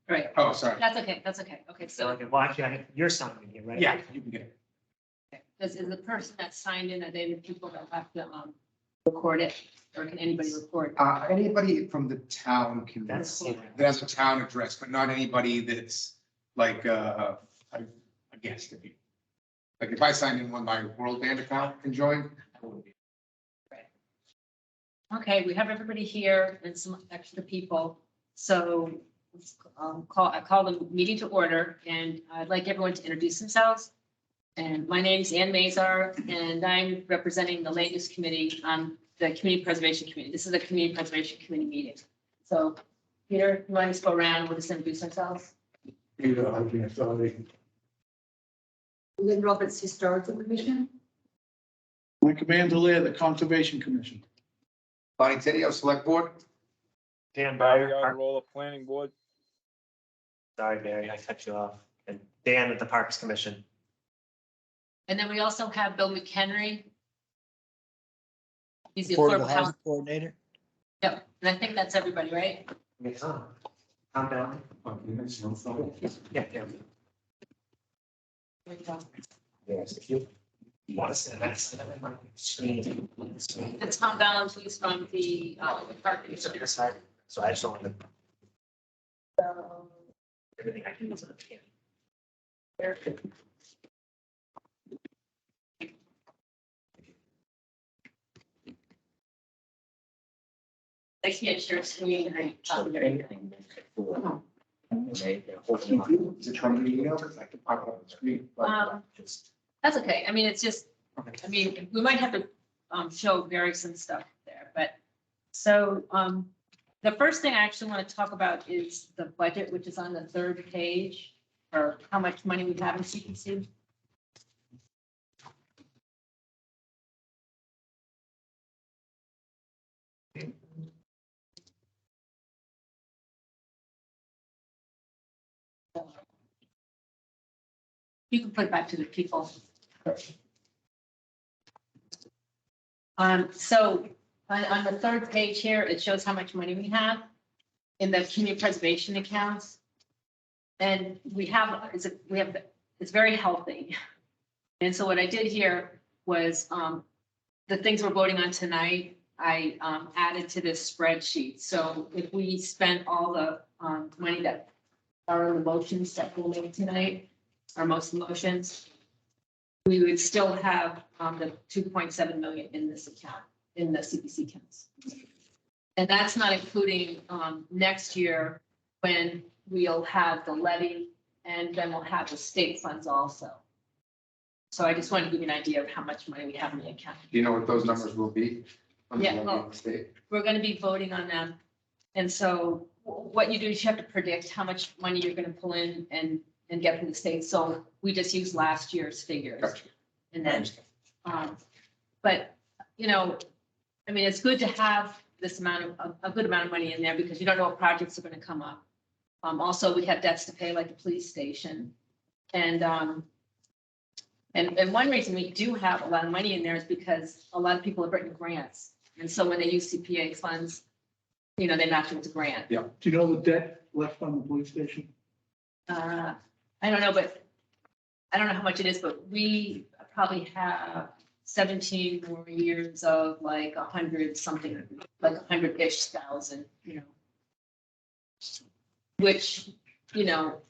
Right, Oh, sorry. that's okay, okay, So so like, well, actually, you're signing it, right? Yeah, you can get it. is the person that signed in, are they the people that have to, record it, or can anybody record? Anybody from the town can, that That's. has a town address, but not anybody that's like, a guest. Like if I signed in one, my World Band account can join. I wouldn't be. Okay, we have everybody here and some extra people, so I call the meeting to order, and I'd like everyone to introduce themselves. And my name's Ann Mazar, and I'm representing the Land Use Committee on the Community Preservation Committee. This is a Community Preservation Committee meeting. So, Peter, you want to just go around, we'll just introduce ourselves? Lynn Roberts, Historical Commission. Mike Mandalay, the Conservation Commission. Bonnie Tenio, Select Board. Dan Barry Byer, on roll of planning board. sorry, Barry, I cut you off. And Dan at the Parks Commission. And then we also have Bill McHenry. He's the Affordable Affordable Housing Housing. Coordinator. Yep, and I think that's everybody, right? Yes, calm down. Yeah, yeah. Yes, if you want to say that, say that in my screen. And Tom Ballard, who's from the Park Commission. So I just don't want to, everything I do is on the I can't share screen. Is it from the email? I can pop it on the screen. That's okay. I mean, it's just, I mean, we might have to show Barry some stuff there, but so the first thing I actually want to talk about is the budget, which is on the third page, or how much money we have in CPC. You can put it back to the people. So on the third page here, it shows how much money we have in the community preservation accounts. And it's very healthy. And so what I did here was the things we're voting on tonight, I added to this spreadsheet. So if we spent all the money that are in the motions that we'll make tonight, or most motions, we would still have the 2.7 million in this account, in the CPC accounts. And that's not including next year when we'll have the levy and then we'll have the state funds also. So I just wanted to give you an idea of how much money we have in the account. Do you know what those numbers will be? Yeah, well, we're going to be voting on them. And so what you do is you have to predict how much money you're going to pull in and get from the state. So we just use last year's figures. Gotcha. And then, but, you know, I mean, it's good to have this amount of, a good amount of money in there because you don't know what projects are going to come up. Also, we have debts to pay like the police station. And one reason we do have a lot of money in there is because a lot of people have written grants. And so when they use CPA funds, you know, they match it with the grant. Yeah. Do you know the debt left on the police station? I don't know, but I don't know how much it is, but we probably have 17 more years of like 100 something, like 100-ish thousand, you know. Which, you know,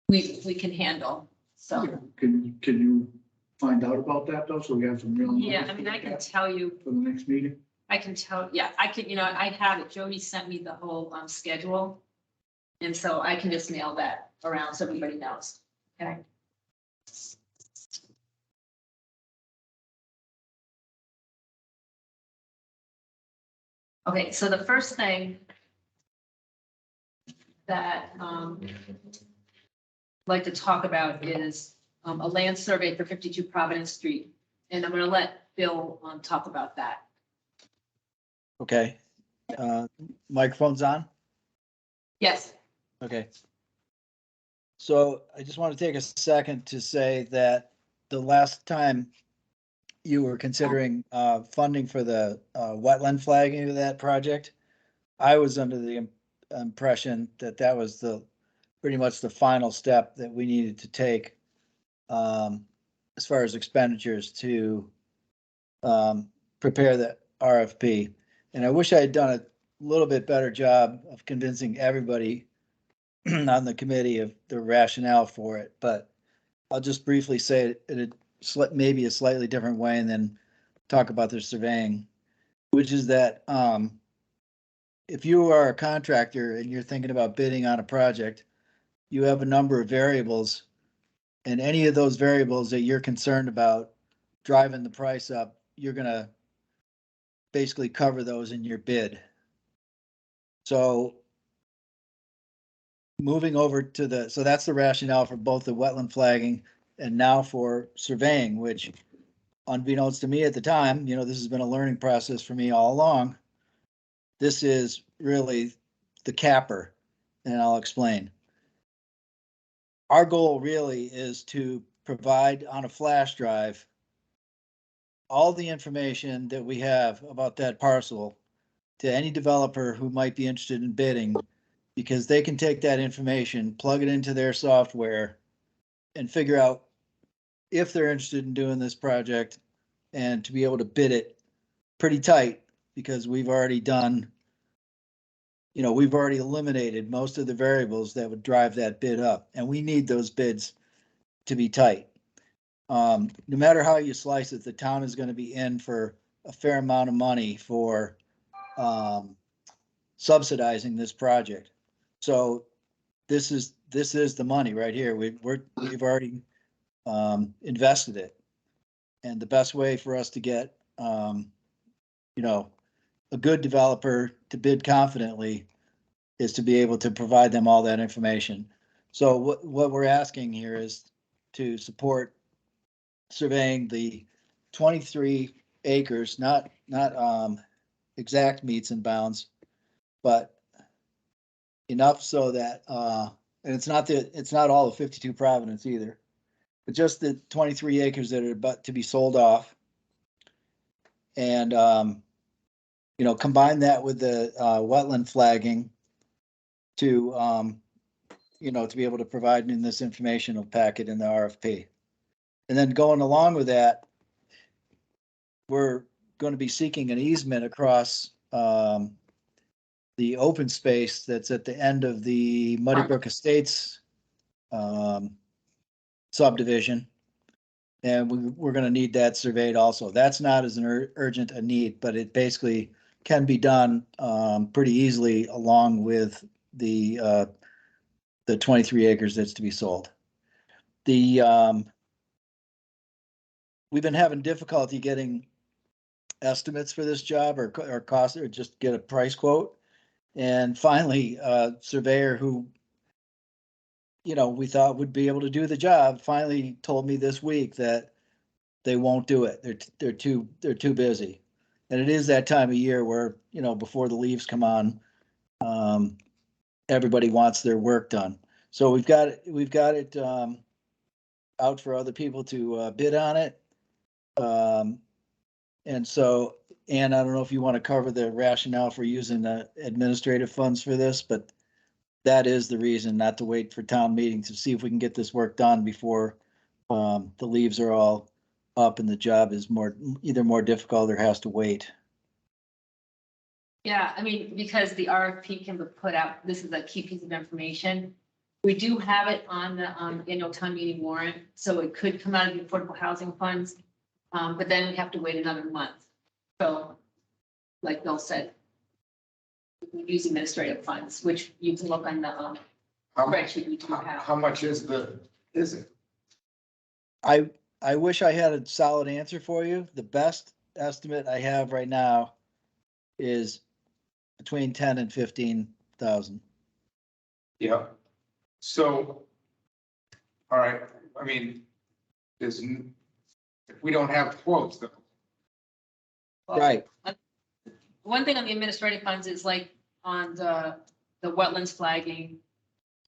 we can handle, so. Can you find out about that though, so we have some real numbers? Yeah, I mean, I can tell you, For the next meeting? I can tell, yeah, I can, you know, I have it, Jody sent me the whole schedule. And so I can just mail that around so everybody knows, okay? Okay, so the first thing that I'd like to talk about is a land survey for 52 Providence Street. And I'm gonna let Bill talk about that. Okay. Microphone's on? Yes. Okay. So I just want to take a second to say that the last time you were considering funding for the wetland flagging of that project, I was under the impression that that was pretty much the final step that we needed to take as far as expenditures to prepare the RFP. And I wish I had done a little bit better job of convincing everybody on the committee of the rationale for it, but I'll just briefly say it in maybe a slightly different way and then talk about the surveying, which is that if you are a contractor and you're thinking about bidding on a project, you have a number of variables, and any of those variables that you're concerned about driving the price up, you're gonna basically cover those in your bid. So moving over to so that's the rationale for both the wetland flagging and now for surveying, which unbeknownst to me at the time, this has been a learning process for me all along. This is really the capper, and I'll explain. Our goal really is to provide on a flash drive all the information that we have about that parcel to any developer who might be interested in bidding, because they can take that information, plug it into their software, and figure out if they're interested in doing this project and to be able to bid it pretty tight, because we've already done, we've already eliminated most of the variables that would drive that bid up, and we need those bids to be tight. No matter how you slice it, the town is going to be in for a fair amount of money for subsidizing this project. So this is the money right here. We've already invested it, and the best way for us to get a good developer to bid confidently is to be able to provide them all that information. So what we're asking here is to support surveying the 23 acres, not exact meets and bounds, but enough so that and it's not all of 52 Providence either, but just the 23 acres that are about to be sold off, and combine that with the wetland flagging to to be able to provide in this informational packet in the RFP. And then going along with that, we're going to be seeking an easement across the open space that's at the end of the Muddy Brook Estates subdivision. And we're going to need that surveyed also. That's not as an urgent a need, but it basically can be done pretty easily along with the 23 acres that's to be sold. We've been having difficulty getting estimates for this job or cost, or just get a price quote. And finally, a surveyor who, we thought would be able to do the job finally told me this week that they won't do it. They're too busy. And it is that time of year where, before the leaves come on, everybody wants their work done. So we've got it out for other people to bid on it. And so, Ann, I don't know if you want to cover the rationale for using the administrative funds for this, but that is the reason, not to wait for town meeting to see if we can get this work done before the leaves are all up and the job is either more difficult or has to wait. Yeah, I mean, because the RFP can be put out, this is a key piece of information. We do have it on the annual town meeting warrant, so it could come out of the affordable housing funds, but then we have to wait another month. So, like Bill said, we use administrative funds, which you can look on the spreadsheet we do have. How much is it? I wish I had a solid answer for you. The best estimate I have right now is between 10 and 15,000. Yeah. So, all right, I mean, if we don't have quotes, though. Well, Right. One thing on the administrative funds is like on the wetlands flagging,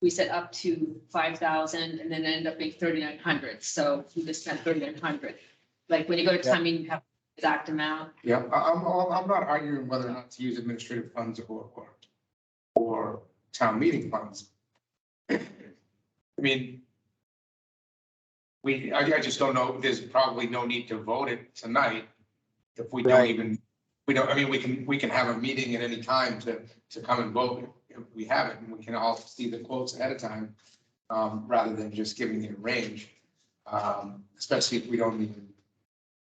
we set up to 5,000 and then end up being 3,900. So we just spent 3,900. Like when you go to town meeting, you have the exact amount. Yeah, I'm not arguing whether or not to use administrative funds or town meeting funds. I mean, I just don't know, there's probably no need to vote it tonight. If we don't Right. even, I mean, we can have a meeting at any time to come and vote if we have it, and we can all see the quotes ahead of time. Rather than just giving it a range, especially if we don't even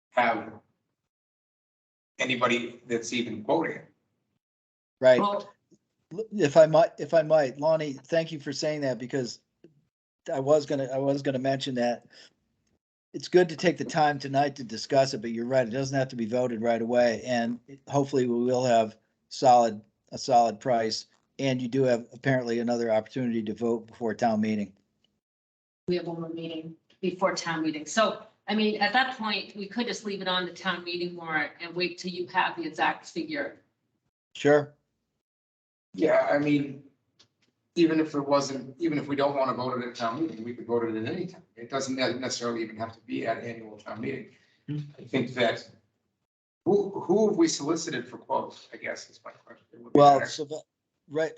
have anybody that's even quoting it. Right. Well, If I might, Lonnie, thank you for saying that, because I was gonna mention that. It's good to take the time tonight to discuss it, but you're right, it doesn't have to be voted right away, and hopefully we will have a solid price. And you do have apparently another opportunity to vote before town meeting. we have one more meeting before town meeting. So, I mean, at that point, we could just leave it on the town meeting warrant and wait till you have the exact figure. Sure. Yeah, I mean, even if we don't want to vote it at town meeting, we could vote it at any time. It doesn't necessarily even have to be at annual town meeting. I think that, who have we solicited for quotes, I guess is my question. Well, so, right,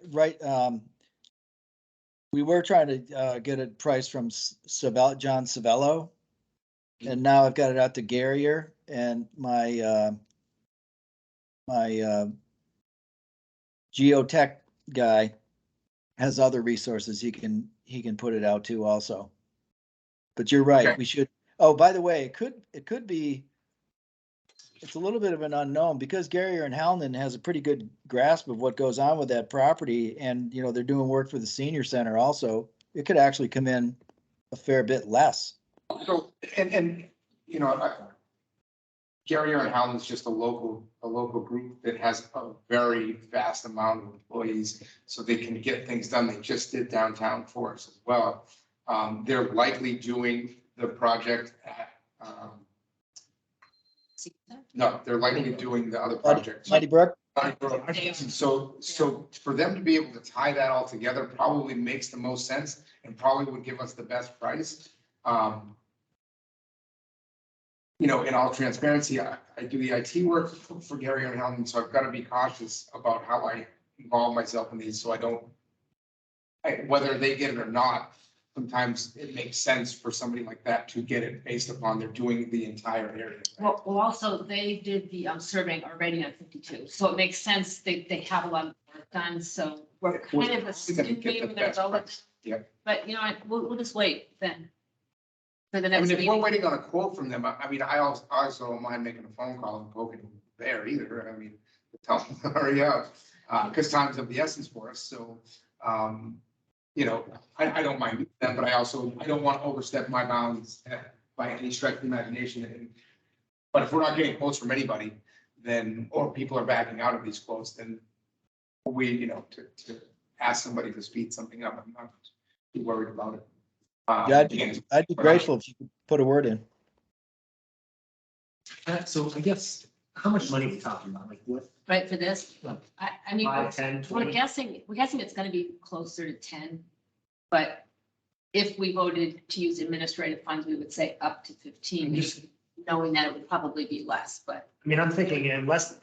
we were trying to get a price from John Savello. And now I've got it out to Garrier, and my geotech guy has other resources he can put it out to also. But you're right, Okay. we should, oh, by the way, it could be, it's a little bit of an unknown, because Garrier and Howland has a pretty good grasp of what goes on with that property, and, they're doing work for the senior center also. It could actually come in a fair bit less. So, and, Gary and Howland's just a local group that has a very vast amount of employees, so they can get things done. They just did downtown for us as well. They're likely doing the project at, no, they're likely doing the other project. Mighty Brook? So for them to be able to tie that all together probably makes the most sense and probably would give us the best price. In all transparency, I do the IT work for Gary and Helen, so I've got to be cautious about how I involve myself in these, so I don't, whether they get it or not, sometimes it makes sense for somebody like that to get it based upon they're doing the entire area. Well, also, they did the surveying already on 52, so it makes sense, they have a lot of work done, so we're kind of assuming they're going. Yeah. But, we'll just wait then. For the I next mean, if we're meeting. waiting on a quote from them, I mean, I also don't mind making a phone call and poking there either. I mean, tell them to hurry up, because time's of the essence for us. So, I don't mind that, but I don't want to overstep my bounds by any stretch of the imagination. But if we're not getting quotes from anybody, then, or people are backing out of these quotes, then we, to ask somebody to speed something up, I'm not too worried about it. Yeah, I'd be grateful if you could put a word in. So I guess, how much money are we talking about? Like what, Right, for this, I mean, 5, 10, we're 20? guessing it's gonna be closer to 10. But if we voted to use administrative funds, we would say up to 15, knowing that it would probably be less, but. I mean, I'm thinking unless,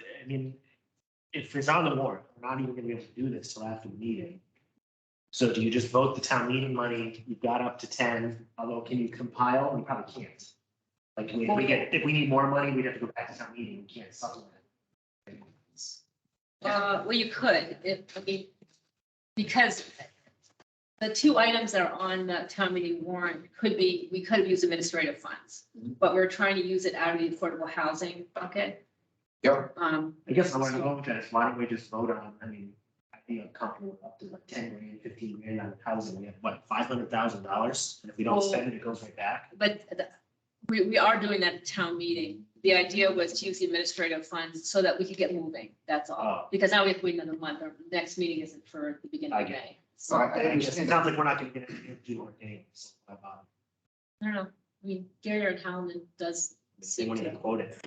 if it's on the warrant, we're not even gonna be able to do this till after the meeting. So do you just vote the town meeting money? You've got up to 10, although can you compile? You probably can't. Like, if we need more money, we'd have to go back to town meeting. We can't supplement. Well, you could, because the two items that are on the town meeting warrant we could have used administrative funds, but we're trying to use it out of the affordable housing bucket. Yep. I guess I want to know, Dennis, why don't we just vote on, I'd be uncomfortable with up to like 10 grand, 15 grand on housing. We have what, $500,000? And if we don't spend it, it goes right back. But we are doing that at town meeting. The idea was to use the administrative funds so that we could get moving, that's all. Oh. Because now we have to wait another month, our next meeting isn't for the beginning of May. So I It understand. sounds like we're not going to get it to do our games. I don't know, Gary and Howland does They seem want to to. quote it.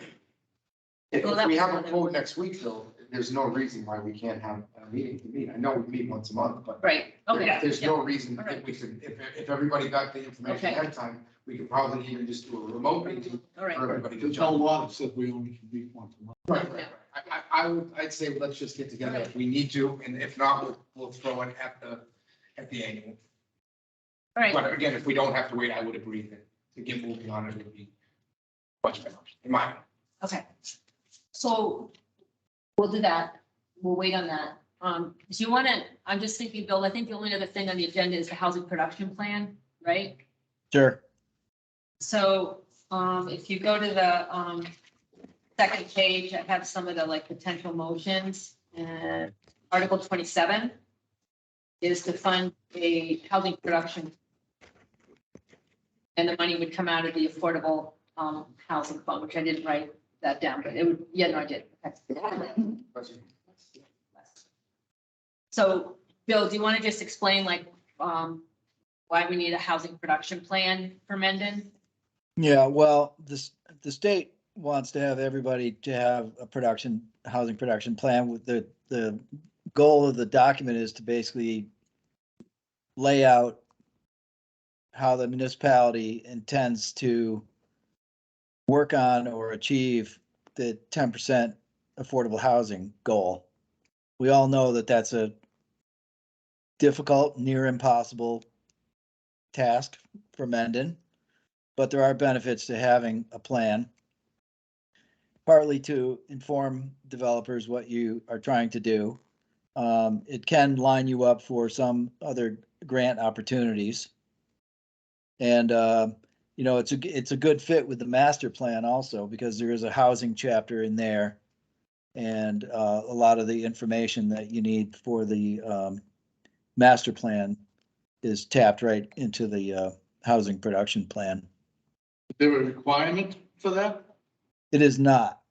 If Well, that we was have a another quote one. next week, though, there's no reason why we can't have a meeting to meet. I know we meet once a month, but Right, okay. there's yeah. no reason All right. if we could, if everybody got the information Okay. ahead of time, we could probably even just do a remote meeting All right. for everybody to There's no jump. law that says we only can meet once a month. Right, right, right. I'd say let's just get together if we need to, and if not, we'll throw it at the annual. All right, But again, if we don't have to wait, I would agree that to get moving on it would be much better, in my opinion. okay. So we'll do that. We'll wait on that. Do you want to, I'm just thinking, Bill, I think the only other thing on the agenda is the housing production plan, right? Sure. So, if you go to the, second page, I have some of the like potential motions and Article 27 is to fund a housing production. And the money would come out of the affordable, housing fund, which I didn't write that down, but it would, yeah, no, I did. Okay. So, Bill, do you want to just explain like, why we need a housing production plan for Mendon? Yeah, well, the state wants to have everybody to have a housing production plan with the goal of the document is to basically lay out how the municipality intends to work on or achieve the 10% affordable housing goal. We all know that that's a difficult, near impossible task for Mendon, but there are benefits to having a plan, partly to inform developers what you are trying to do. It can line you up for some other grant opportunities. And, it's a good fit with the master plan also, because there is a housing chapter in there. And a lot of the information that you need for the master plan is tapped right into the housing production plan. Is there a requirement for that It is not.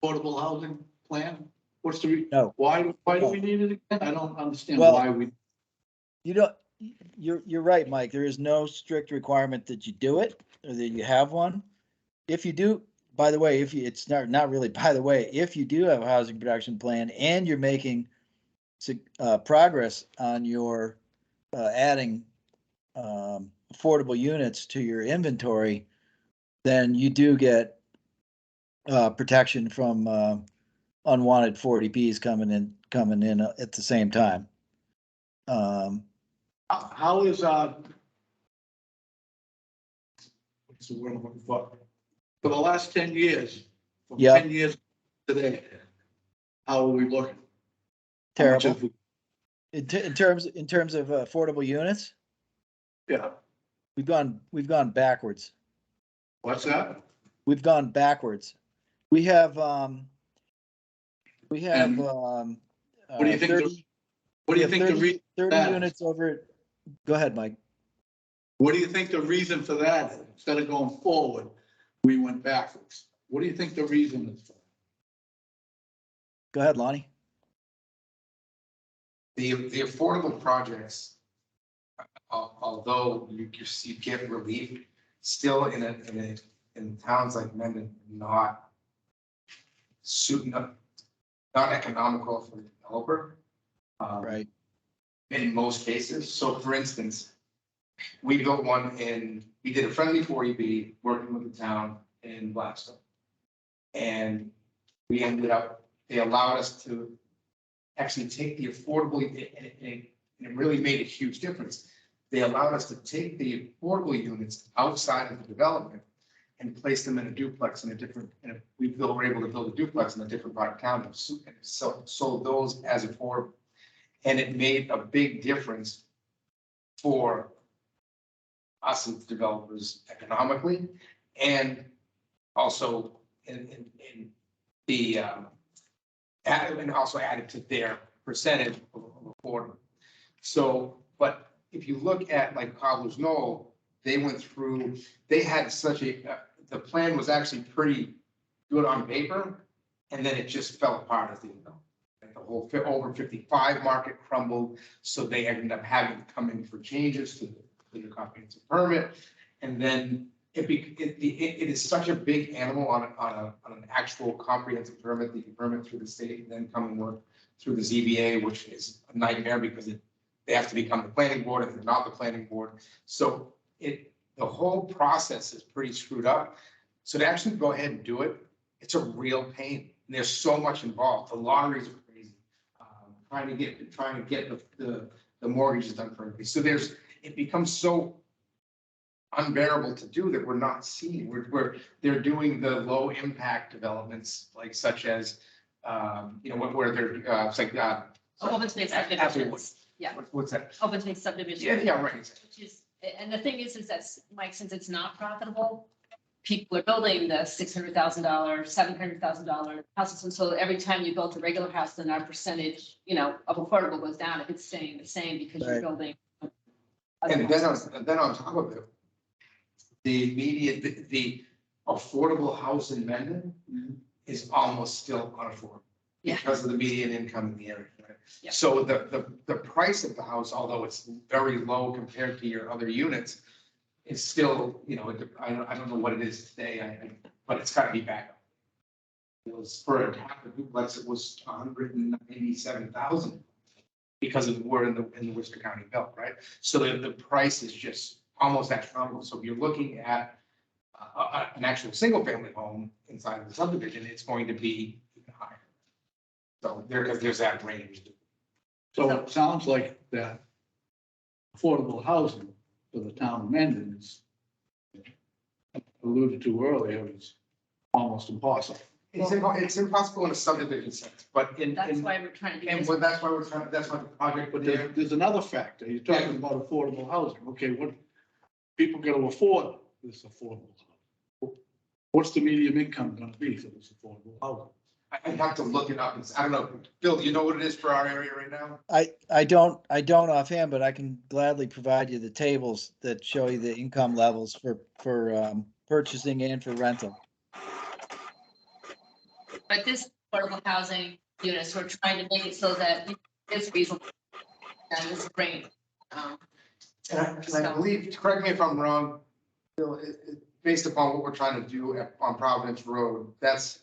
affordable housing plan? What's the, No. why do we need it again? I don't understand Well, why we. You're right, Mike. There is no strict requirement that you do it or that you have one. If you do, by the way, it's not really, by the way, if you do have a housing production plan and you're making progress on your adding affordable units to your inventory, then you do get protection from unwanted 40Bs coming in at the same time. How is, what's the word I'm looking for? For the last 10 years, from Yeah. 10 years today, how are we looking? How much Terrible. have we- In terms of affordable units, Yeah, we've gone backwards. what's that? We've gone backwards. We have And What do you think, 30, what do you think the reason? 30 that is? units over. Go ahead, Mike. What do you think the reason for that is? Instead of going forward, we went backwards. What do you think the reason is? Go ahead, Lonnie. The affordable projects, although you get relief, still in towns like Mendon, not economical for the developer. Right. In most cases. So for instance, we built one we did a friendly 40B working with the town in Blackstone. And we ended up, they allowed us to actually take the affordable, and it really made a huge difference. They allowed us to take the affordable units outside of the development and place them in a duplex we were able to build a duplex in a different part of town and sold those as affordable. And it made a big difference for us as developers economically, and also in the and also added to their percentage of affordable. So, but if you look at like Cobbler's Knoll, they went through, they had the plan was actually pretty good on paper, and then it just fell apart as the whole over 55 market crumbled. So they ended up having to come in for changes to the comprehensive permit. And then it is such a big animal on an actual comprehensive permit that you permit through the state and then come and work through the ZBA, which is a nightmare because they have to become the planning board and they're not the planning board. So the whole process is pretty screwed up. So to actually go ahead and do it, it's a real pain. And there's so much involved. The lotteries are crazy. Trying to get the mortgages done correctly. So it becomes so unbearable to do that we're not seeing. They're doing the low impact developments, like such as, where they're, it's like, Open space Absolutely. subdivisions. Yeah, what's that? open space subdivision. Yeah, right. Which is, and the thing is that, Mike, since it's not profitable, people are building the $600,000, $700,000 houses. And so every time you build a regular house, then our percentage, of affordable goes down if it's staying the same because you're Right. building. And then on top of it, the affordable house in Mendon is almost still unaffordable. Yeah. Because of the median income in the area. Right? Yeah. So the price of the house, although it's very low compared to your other units, is still, I don't know what it is today, but it's gotta be back up. It was for half the duplex, it was 197,000 because we're in the Worcester County belt, right? So the price is just almost astronomical. So if you're looking at an actual single family home inside of the subdivision, it's going to be even higher. So because there's that range. So it sounds like that affordable housing for the town of Mendon is alluded to earlier, is almost impossible. It's impossible in a subdivision sense, but That's why we're trying to do this. that's why the project But put there. there's another factor. You're talking about affordable housing. Okay, what people got to afford this affordable housing? What's the median income going to be for this affordable housing? I'd have to look it up. I don't know. Bill, do you know what it is for our area right now? I don't offhand, but I can gladly provide you the tables that show you the income levels for purchasing and for rental. But this affordable housing units, we're trying to make it so that it's reasonable. And this range. And I believe, correct me if I'm wrong, Bill, based upon what we're trying to do on Providence Road, that's,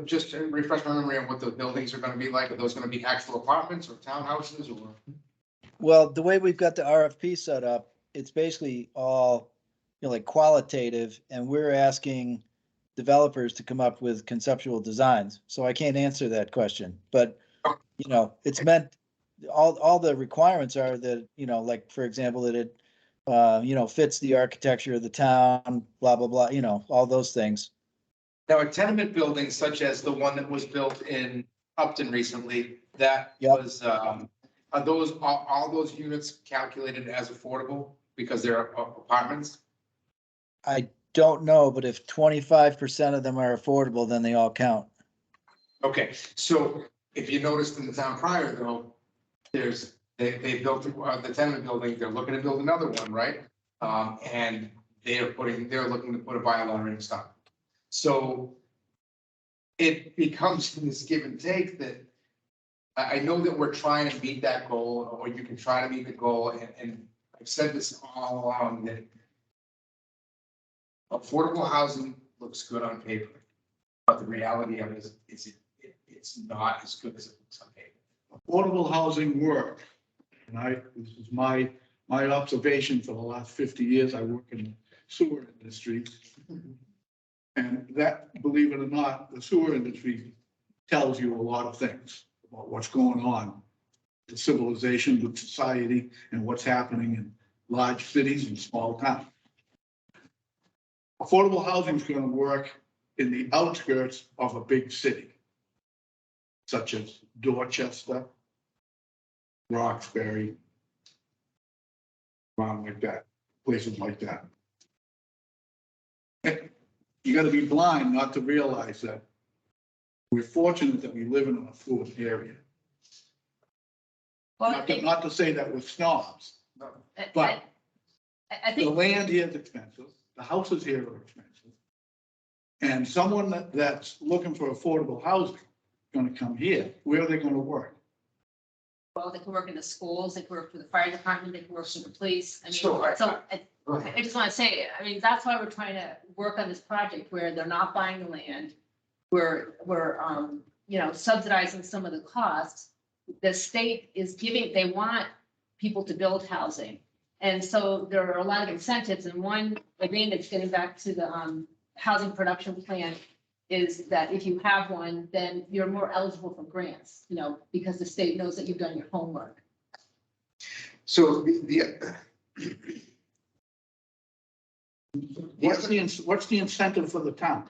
just to refresh my memory on what the buildings are gonna be like, are those gonna be actual apartments or townhouses or? Well, the way we've got the RFP set up, it's basically all, like qualitative, and we're asking developers to come up with conceptual designs. So I can't answer that question, but, it's meant, all the requirements are that, like, for example, that it, fits the architecture of the town, blah, blah, blah, all those things. Now, a tenement building such as the one that was built in Upton recently, that Yep. was, are those, all those units calculated as affordable because they're apartments? I don't know, but if 25% of them are affordable, then they all count. Okay, so if you noticed in the town prior though, they built the tenement building, they're looking to build another one, right? And they're looking to put a bylaw in and stuff. So it becomes this give and take that I know that we're trying to meet that goal, or you can try to meet the goal, and I've said this all along that affordable housing looks good on paper, but the reality of it is it's not as good as it looks on paper. Affordable housing work, and this is my observation for the last 50 years. I work in the sewer industry. And that, believe it or not, the sewer industry tells you a lot of things about what's going on, the civilization, with society, and what's happening in large cities and small towns. Affordable housing is going to work in the outskirts of a big city, such as Dorchester, Roxbury, around like that, places like that. You got to be blind not to realize that we're fortunate that we live in an affluent area. Well, Not to say that we're snobs, but I the think, land here is expensive, the houses here are expensive. And someone that's looking for affordable housing, going to come here, where are they going to work? well, they can work in the schools, they can work for the fire department, they can work for the police. I mean, Sure. so I just want to say, that's why we're trying to work on this project where they're not buying the land. We're subsidizing some of the costs. The state is giving, they want people to build housing. And so there are a lot of incentives, and one, again, it's getting back to the housing production plan, is that if you have one, then you're more eligible for grants, because the state knows that you've done your homework. So What's the incentive for the town?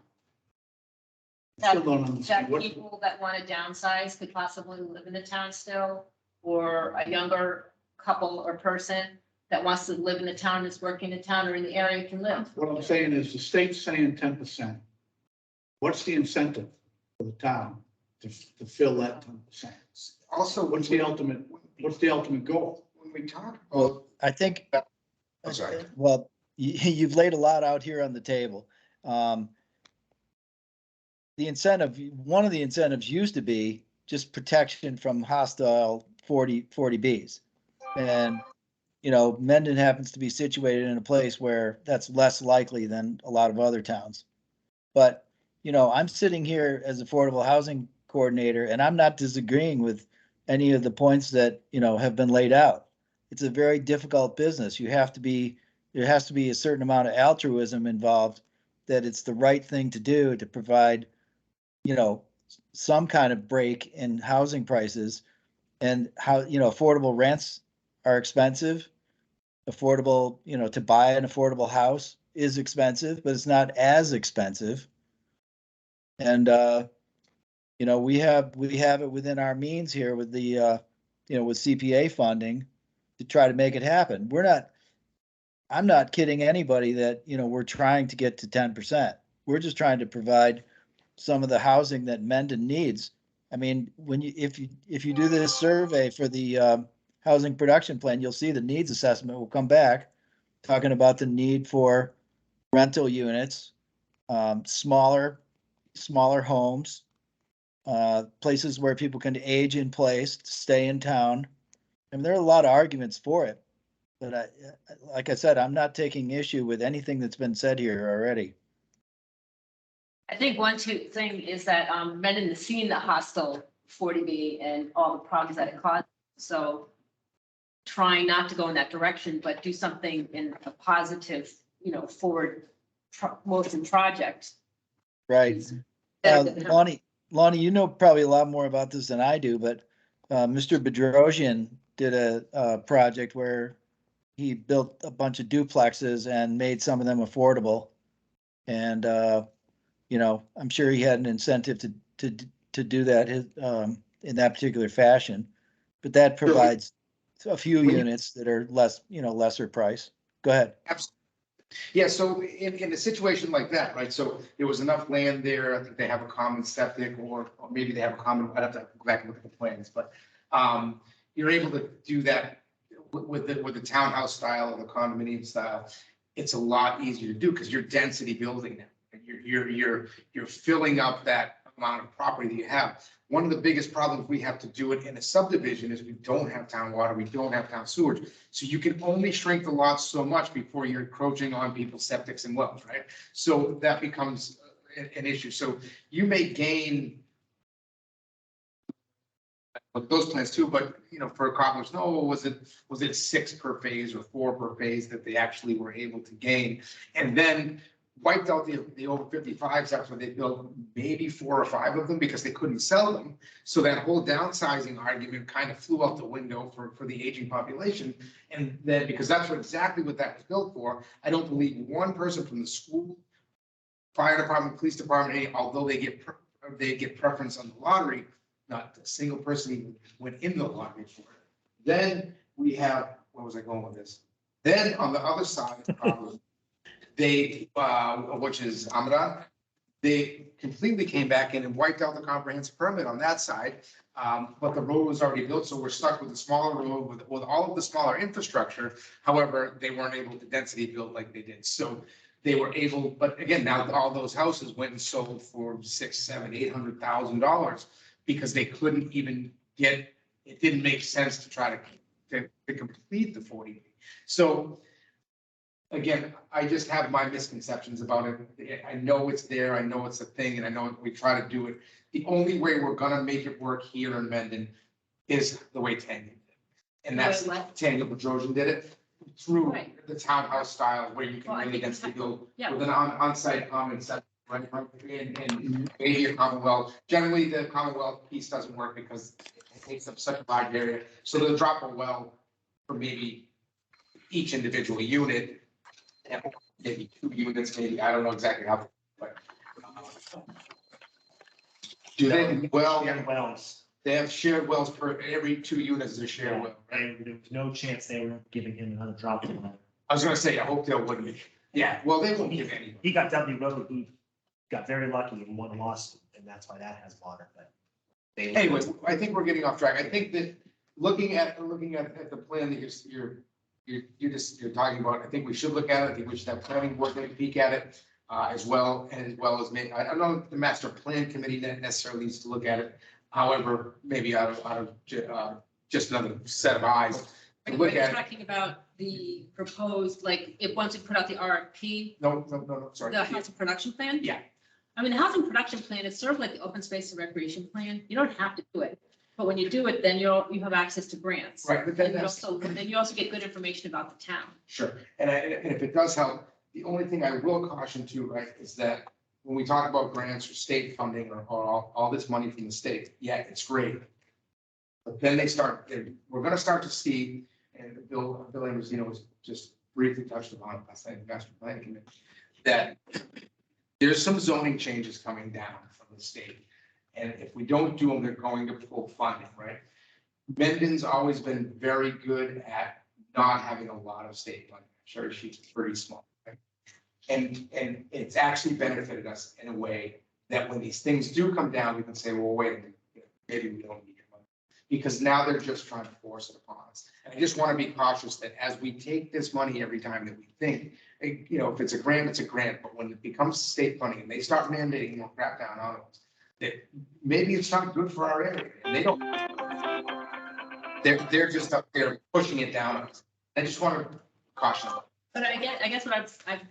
That- Still don't understand. That What- people that want to downsize could possibly live in the town still, or a younger couple or person that wants to live in the town, is working in the town or in the area can live. What I'm saying is the state's saying 10%. What's the incentive for the town to fill that 10%? also, What's the ultimate goal? when we talk about, Well, I think, I'm sorry. well, you've laid a lot out here on the table. The incentive, one of the incentives used to be just protection from hostile 40Bs. And, Mendon happens to be situated in a place where that's less likely than a lot of other towns. But, I'm sitting here as affordable housing coordinator, and I'm not disagreeing with any of the points that, have been laid out. It's a very difficult business. There has to be a certain amount of altruism involved, that it's the right thing to do to provide, some kind of break in housing prices, and how, affordable rents are expensive. Affordable, to buy an affordable house is expensive, but it's not as expensive. And, we have it within our means here with the, with CPA funding to try to make it happen. I'm not kidding anybody that, we're trying to get to 10%. We're just trying to provide some of the housing that Mendon needs. I mean, if you do this survey for the housing production plan, you'll see the needs assessment will come back talking about the need for rental units, smaller homes, places where people can age in place, stay in town. I mean, there are a lot of arguments for it, but like I said, I'm not taking issue with anything that's been said here already. I think one thing is that Mendon has seen the hostile 40B and all the problems that it caused. So trying not to go in that direction, but do something in a positive, forward motion project. Right. Lonnie, you know probably a lot more about this than I do, but Mr. Bedrosian did a project where he built a bunch of duplexes and made some of them affordable. And, I'm sure he had an incentive to do that in that particular fashion. But that provides a few units that are lesser price. Go ahead. Absolutely. Yeah, so in a situation like that, right, so there was enough land there, I think they have a common septic, or maybe they have a common, I'd have to go back and look at the plans, but you're able to do that with the townhouse style or the condominium style. It's a lot easier to do because you're density building now. You're filling up that amount of property that you have. One of the biggest problems we have to do it in a subdivision is we don't have town water, we don't have town sewage. So you can only shrink the lots so much before you're encroaching on people's septics and wells, right? So that becomes an issue. So you may gain with those plans too, but for cobblers, no, was it 6 per phase or 4 per phase that they actually were able to gain? And then wiped out the over 55s after they built maybe 4 or 5 of them because they couldn't sell them. So that whole downsizing argument kind of flew out the window for the aging population. And then because that's exactly what that was built for, I don't believe one person from the school, fire department, police department, although they get preference on the lottery, not a single person even went in the lottery for it. Then we have, where was I going with this? Then on the other side of the problem, they, which is Amada, they completely came back in and wiped out the comprehensive permit on that side. But the road was already built, so we're stuck with a smaller road with all of the smaller infrastructure. However, they weren't able to density build like they did. So they were able, but again, now all those houses went and sold for $600,000, $700,000, $800,000 because they couldn't even get, it didn't make sense to try to complete the 40. So again, I just have my misconceptions about it. I know it's there, I know it's a thing, and I know we try to do it. The only way we're gonna make it work here in Mendon is the way Tanya did it. And that's Tanya Bedrosian did it through the townhouse style where you can really density build with an on-site common set right? And maybe a Commonwealth, generally the Commonwealth piece doesn't work because it takes up such a large area, so they'll drop a well for maybe each individual unit. And maybe 2 units, maybe, I don't know exactly how, but. Do they, well, Shared wells. they have shared wells per, every 2 units is a shared well, right? And there was no chance they were giving him another drop in well. I was gonna say, I hope they wouldn't be. Yeah, well, they won't give any. He got W road, he got very lucky and won a lawsuit, and that's why that has water, but. they- Anyways, I think we're getting off track. I think that looking at the plan that you're talking about, I think we should look at it. I think we should have planning board take a peek at it as well as maybe, I don't know if the master plan committee necessarily needs to look at it. However, maybe out of just another set of eyes. Are Look you at it. talking about the proposed, like, if once you put out the RFP, No, sorry. the housing production plan? Yeah. I mean, the housing production plan is sort of like the open space and recreation plan. You don't have to do it. But when you do it, then you have access to grants. Right, but then And that's. then you also get good information about the town. Sure, and if it does help, the only thing I will caution too, right, is that when we talk about grants or state funding or all this money from the state, yeah, it's great. But then we're gonna start to see, and Bill Ambrosino was just briefly touched upon it last night, in the master planning committee, that there's some zoning changes coming down from the state. And if we don't do them, they're going to pull funding, right? Mendon's always been very good at not having a lot of state funding. Cherry Sheet's pretty small. Right? And it's actually benefited us in a way that when these things do come down, we can say, well, wait a minute, maybe we don't need your money. Because now they're just trying to force it upon us. And I just want to be cautious that as we take this money every time that we think, if it's a grant, it's a grant. But when it becomes state funding and they start mandating more crap down on us, that maybe it's not good for our area. And they don't. They're just up there pushing it down on us. I just want to caution them. But I guess what I've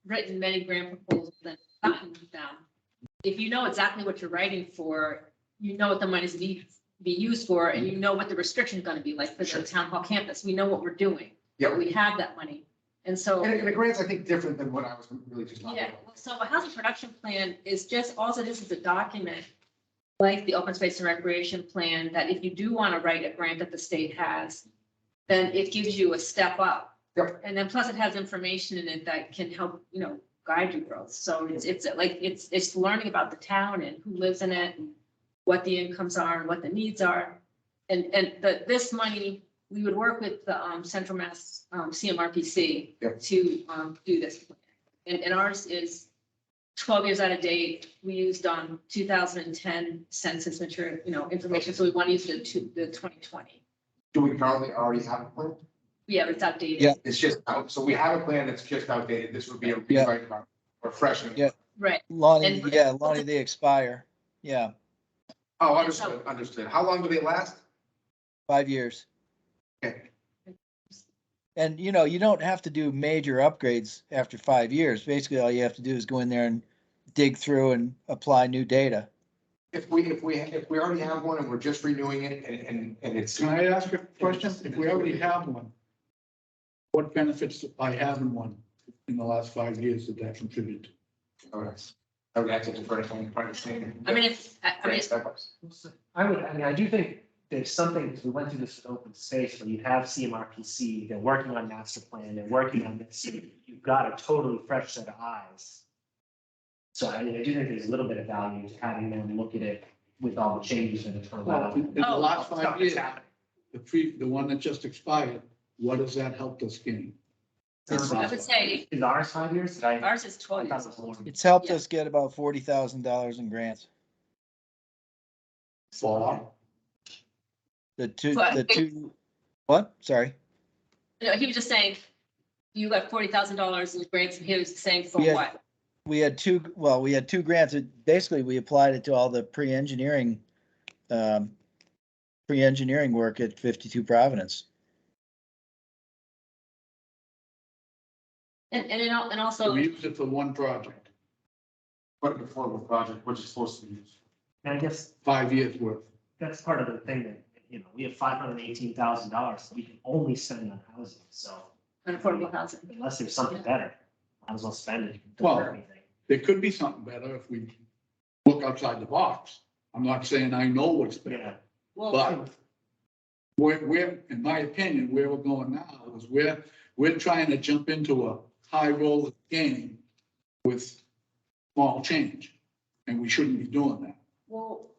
written many grant proposals and gotten them. If you know exactly what you're writing for, you know what the money's be used for, and you know what the restriction is going to be like for Sure. the town hall campus. We know what we're doing. Yeah. We have that money. And so. And the grant's, I think, different than what I was really just talking Yeah, about. so a housing production plan is just, all it is a document, like the open space and recreation plan, that if you do want to write a grant that the state has, then it gives you a step up. Yep. And then plus it has information in it that can help, guide your growth. So it's learning about the town and who lives in it, and what the incomes are and what the needs are. And this money, we would work with the Central Mass CMRPC Yep. to do this plan. And ours is 12 years out of date. We used 2010 census material, information. So we want to use the 2020. Do we currently already have a plan? Yeah, it's outdated. Yeah. It's just out, so we have a plan that's just outdated. This would be a Yeah. rewrite about refreshing. Yeah. Right. Lonnie, And- Lonnie, they expire. Yeah, Oh, understood. How long do they last? 5 years. Okay. And you don't have to do major upgrades after 5 years. Basically, all you have to do is go in there and dig through and apply new data. If we already have one and we're just renewing it and it's. Can I ask a question? If we already have one, what benefits by having one in the last 5 years did that contribute? I would have to defer to one part of the thing. I mean, I do think there's something, because we went through this with open space, where you have CMRPC, they're working on master plan, they're working on this, you've got a totally fresh set of eyes. So I do think there's a little bit of value to having them look at it with all the changes that have come Well, out. in the Oh. last Stuff 5 that's years, happening. the one that just expired, what has that helped us gain? I would say Is ours 5 years? Did I? ours is I 12 thought years. it was more. It's helped Yeah. us get about $40,000 in grants. For, The two, But- what? Sorry. He was just saying, you got $40,000 in grants, and he was saying for Yeah. what? We had two grants. Basically, we applied it to all the pre-engineering work at 52 Providence. And also. we used it for one project, What the affordable project, which is supposed to be used. And I guess 5 years worth. that's part of the thing that, we have $518,000 we can only spend on housing, so Unaffordable housing. unless there's something better, might as well spend it. Well, for anything. there could be something better if we look outside the box. I'm not saying I know what's better, Yeah, Well, but we're, in my opinion, where we're going now is we're trying to jump into a high roller game with small change, and we shouldn't be doing that. well,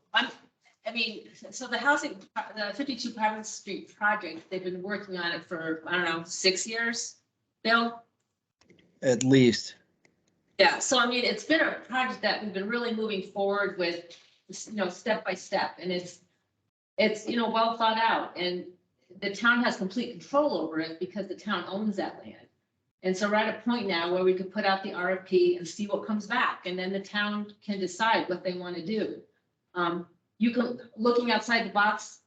I mean, so the housing, the 52 Providence Street project, they've been working on it for, I don't know, 6 years, Bill? At least. Yeah, so I mean, it's been a project that we've been really moving forward with, step by step, and it's, well thought out, and the town has complete control over it because the town owns that land. And so we're at a point now where we could put out the RFP and see what comes back, and then the town can decide what they want to do. Looking outside the box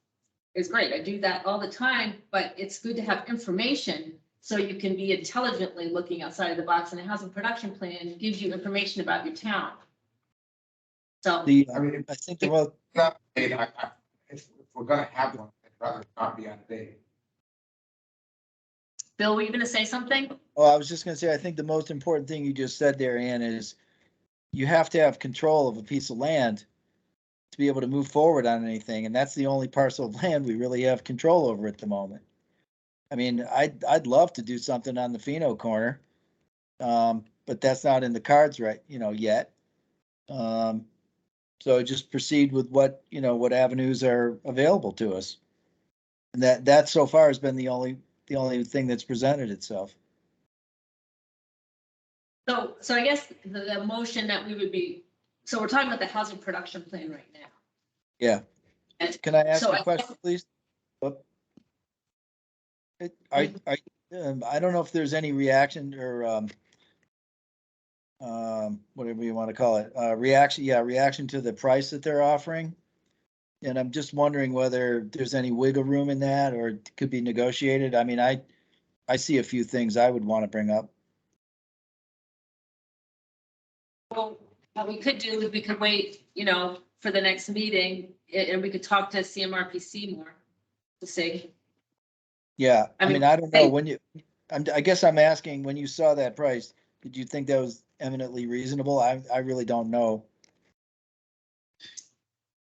is great. I do that all the time, but it's good to have information so you can be intelligently looking outside of the box, and a housing production plan gives you information about your town. So, I mean, I think the, well, not, if we're gonna have one, I'd rather not be out of date. Bill, were you gonna say something? I was just gonna say, I think the most important thing you just said there, Ann, is you have to have control of a piece of land to be able to move forward on anything, and that's the only parcel of land we really have control over at the moment. I mean, I'd love to do something on the Fino corner, but that's not in the cards right, yet. So just proceed with what avenues are available to us. And that so far has been the only thing that's presented itself. So I guess the motion that we would be, so we're talking about the housing production plan right now. Yeah. And Can I ask so a question, please? I don't know if there's any reaction or whatever you want to call it, reaction to the price that they're offering. And I'm just wondering whether there's any wiggle room in that or it could be negotiated. I mean, I see a few things I would want to bring up. Well, what we could do is we could wait, for the next meeting, and we could talk to CMRPC more to see. Yeah, I I mean, mean, I don't know I guess I'm asking, when you saw that price, did you think that was eminently reasonable? I really don't know.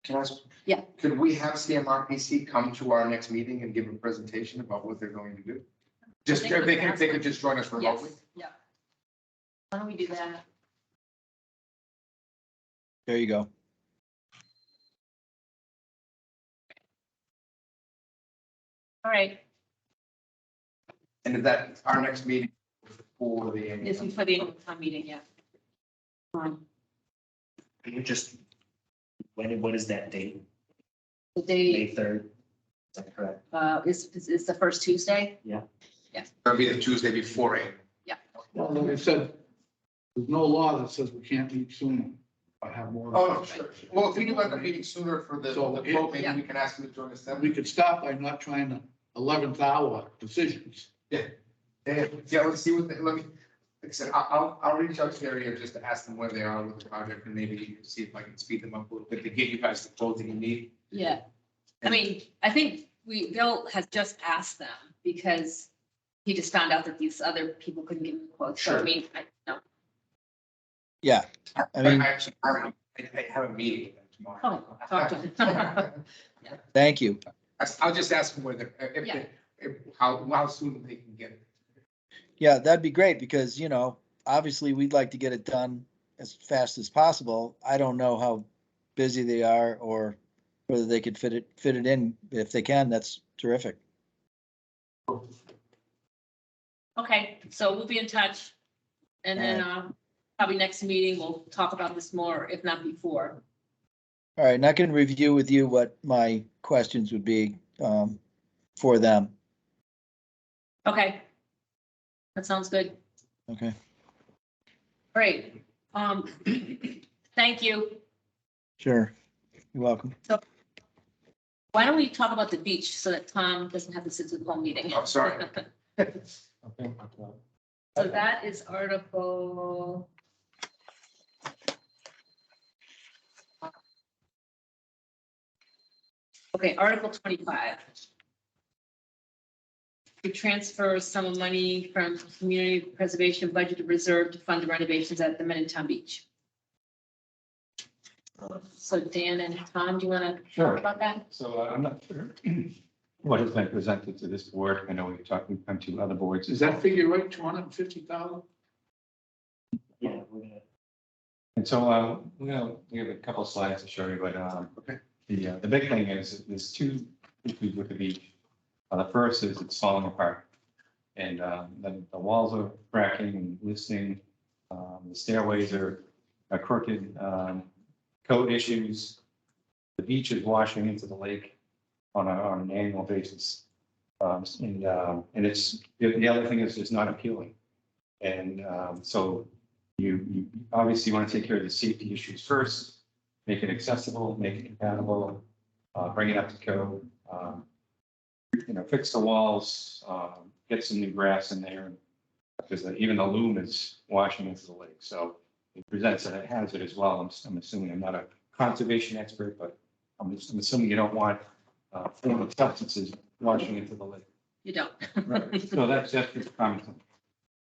Can I ask? Yeah. Could we have CMRPC come to our next meeting and give a presentation about what they're going to do? Just, I think if they could just join us Yes, remotely? yeah. Why don't we do that? There you go. All right, And if that, our next meeting for the. this is for the annual town meeting, yeah. you just, what is that date? The day, May 3rd? Is that correct? is the first Tuesday? That'll be the Tuesday before it. Well, like I said, there's no law that says we can't meet sooner. I have more. Oh, sure. Well, if we do end up meeting sooner for the So, vote, maybe yeah. we can ask them to join us then. We could stop by not trying to 11th hour decisions. Yeah, let's see what, let me, like I said, I'll reach out to the area just to ask them where they are with the project and maybe see if I can speed them up a little bit to get you guys the quote that you need. Yeah. I mean, I think Bill has just asked them because he just found out that these other people couldn't give him quotes. So I Sure. mean, no. Yeah, I mean, I actually, I have a meeting with them tomorrow. Oh, talk to him. thank you. I'll just ask them whether, Yeah. how soon they can get it. Yeah, that'd be great because, obviously we'd like to get it done as fast as possible. I don't know how busy they are or whether they could fit it in. If they can, that's terrific. Okay, so we'll be in touch. And then, probably next meeting, we'll talk about this more, if not before. All right, and I can review with you what my questions would be for them. Okay. That sounds good. Okay. Great. Thank you. Sure. You're welcome. Why don't we talk about the beach so that Tom doesn't have to sit through the whole meeting? Oh, sorry. So that is article. Okay, Article 25. to transfer some of money from community preservation budget reserve to fund the renovations at the Men in Town Beach. So Dan and Tom, do you want to Sure. talk about that? So I'm not sure what has been presented to this board. I know we've come to other boards. Is that figure right, 250,000? Yeah, we're gonna, And so we have a couple of slides to show you, but Okay. the big thing is there's two issues with the beach. The first is it's falling apart. And the walls are cracking and loosening. The stairways are crooked. Code issues. The beach is washing into the lake on an annual basis. And it's, the other thing is it's not appealing. And so you obviously want to take care of the safety issues first, make it accessible, make it compatible, bring it up to code. Fix the walls, get some new grass in there. Because even the loom is washing into the lake. So it presents a hazard as well. I'm assuming, I'm not a conservation expert, but I'm assuming you don't want foreign substances washing into the lake. You don't. Right. So that's just common sense.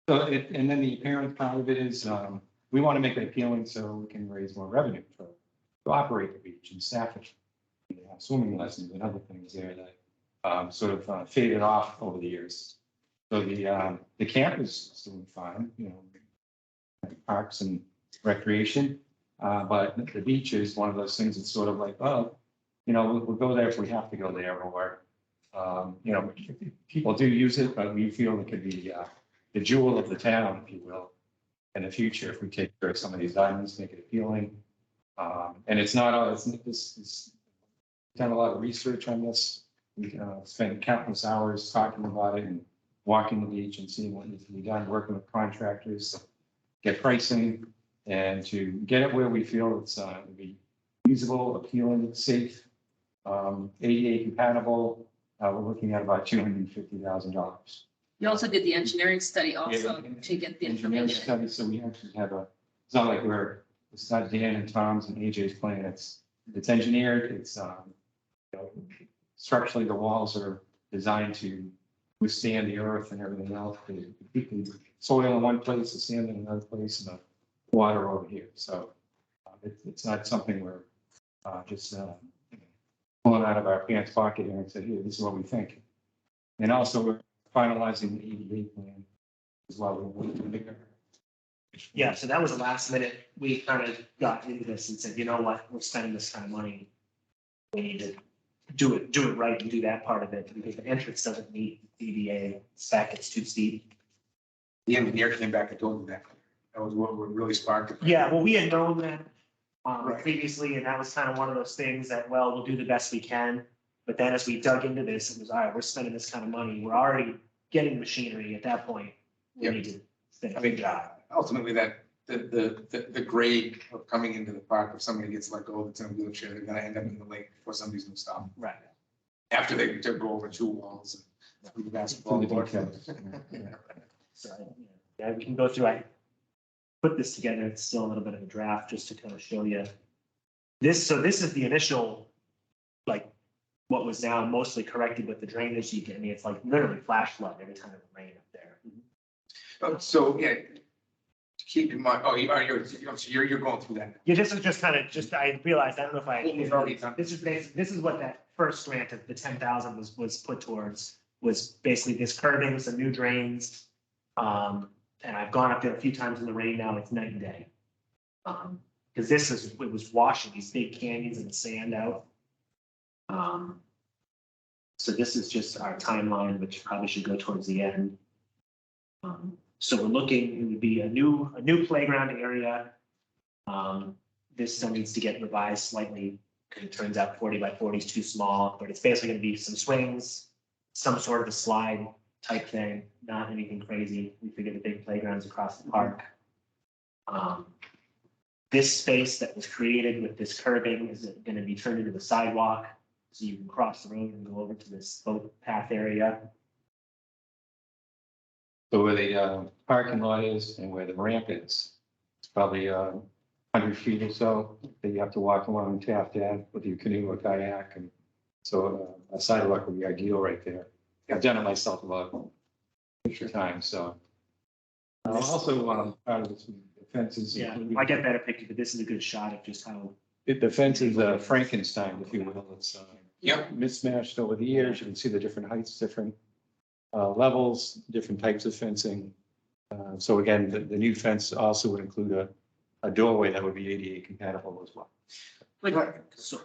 So and then the apparent part of it is, we want to make it appealing so we can raise more revenue to operate the beach and staff it. We have swimming lessons and other things there that sort of faded off over the years. So the camp is still fine, parks and recreation. But the beach is one of those things that's sort of like, oh, we'll go there if we have to go there, or, people do use it, but we feel it could be the jewel of the town, if you will, in the future, if we take care of some of these items, make it appealing. And it's not, it's done a lot of research on this. We spent countless hours talking about it and walking the beach and seeing what needs to be done, working with contractors, get pricing, and to get it where we feel it's to be usable, appealing, safe, ADA compatible. We're looking at about $250,000. You also did the engineering study also to get the Engineering information. study, so we actually have it's not like it's not Dan and Tom's and AJ's plan. It's engineered. It's structurally the walls are designed to withstand the earth and everything else. To keep the soil in one place, the sand in another place, and the water over here. So it's not something we're just pulling out of our pants pocket here and say, here, this is what we think. And also we're finalizing the EDA plan as well. yeah, so that was a last minute. We kind of got into this and said, you know what, we're spending this kind of money. We need to do it right and do that part of it, because the entrance doesn't meet EDA spec, it's too steep. The engineer came back and told me that. That was what really sparked it. Yeah, well, we had known that Right. previously, and that was kind of one of those things that, well, we'll do the best we can. But then as we dug into this, it was, all right, we're spending this kind of money. We're already getting machinery at that point. We Yep. need to spend I a mean, big job. ultimately the grade of coming into the park, if somebody gets let go that's in a wheelchair, they're gonna end up in the lake before somebody's gonna stop. Right. After they go over two walls and through the basketball court. So, yeah, we can go through, I put this together, it's still a little bit of a draft, just to kind of show you. So this is the initial, like, what was now mostly corrected with the drainage. I mean, it's like literally flash flood every time it rained up there. So, yeah, keep in mind, you're going through that. Yeah, this is just kind of, I realized, I don't know if What was already done. this is what that first grant of the 10,000 was put towards, was basically this curbing, some new drains. And I've gone up there a few times in the rain now, it's night and day. Because it was washing these big canyons and sand out. So this is just our timeline, which probably should go towards the end. So we're looking, it would be a new playground area. This still needs to get revised slightly, because it turns out 40 by 40 is too small, but it's basically gonna be some swings, some sort of a slide type thing, not anything crazy. We figured the big playgrounds across the park. This space that was created with this curbing is gonna be turned into the sidewalk, so you can cross the road and go over to this boat path area. So where the parking lot is and where the ramp is, it's probably 100 feet or so that you have to walk along Taft Ave with your canoe or kayak. And so a sidewalk would be ideal right there. I've done it myself a lot of times, so. Also, part of the fences. Yeah, I get better picture, but this is a good shot of just how. The fence is Frankenstein, if you will. It's Yep. mismatched over the years. You can see the different heights, different levels, different types of fencing. So again, the new fence also would include a doorway that would be ADA compatible as well. But So,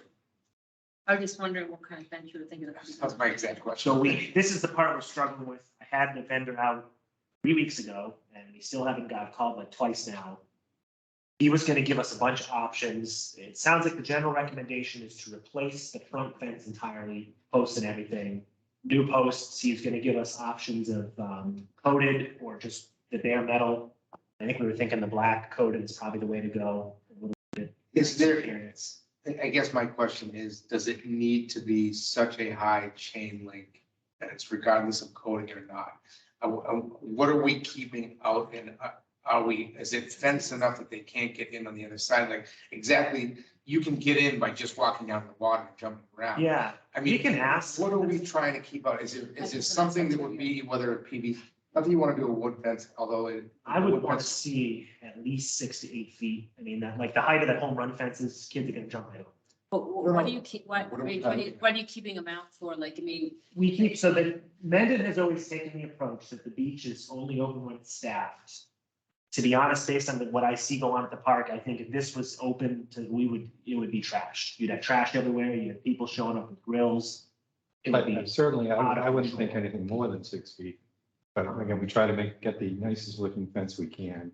I was just wondering what kind of fence you were thinking of. That's my exact question. so this is the part we're struggling with. I had the vendor out 3 weeks ago and we still haven't got called like twice now. He was gonna give us a bunch of options. It sounds like the general recommendation is to replace the front fence entirely, posts and everything. New posts, he's gonna give us options of coated or just the bare metal. I think we were thinking the black coated is probably the way to go. A little bit Is there, experience. I guess my question is, does it need to be such a high chain link fence regardless of coating or not? What are we keeping out and is it fenced enough that they can't get in on the other side? Like exactly, you can get in by just walking down the water and jumping around. Yeah, I we mean, can ask. what are we trying to keep out? Is there something that would be, whether it PVC, not that you want to do a wood fence, although it. I would wood want to fence- see at least 6 to 8 feet. I mean, that like the height of that home run fences, kids are gonna jump right over. But what do you keep, what What do are we- what are you keeping them out for? Like, I mean, We keep, so that Mendon has always taken the approach that the beach is only open when it's staffed. To be honest, based on what I see going on at the park, I think if this was open to, it would be trashed. You'd have trash everywhere, you'd have people showing up with grills. It would be, But certainly, out of I wouldn't think control. anything more than 6 feet. But again, we try to get the nicest looking fence we can.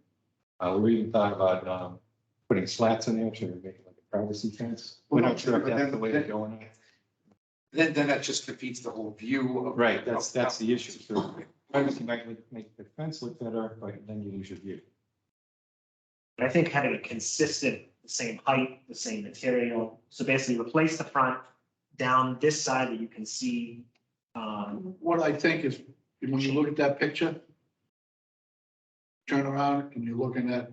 We even thought about putting slats in there to make it like a privacy fence. We're not sure if that's the way to go or not. Then that just defeats the whole view of. Right, that's the issue. So privacy might make the fence look better, but then you lose your view. I think having a consistent, the same height, the same material. So basically replace the front down this side that you can see. What I think is, when you look at that picture, turn around and you're looking at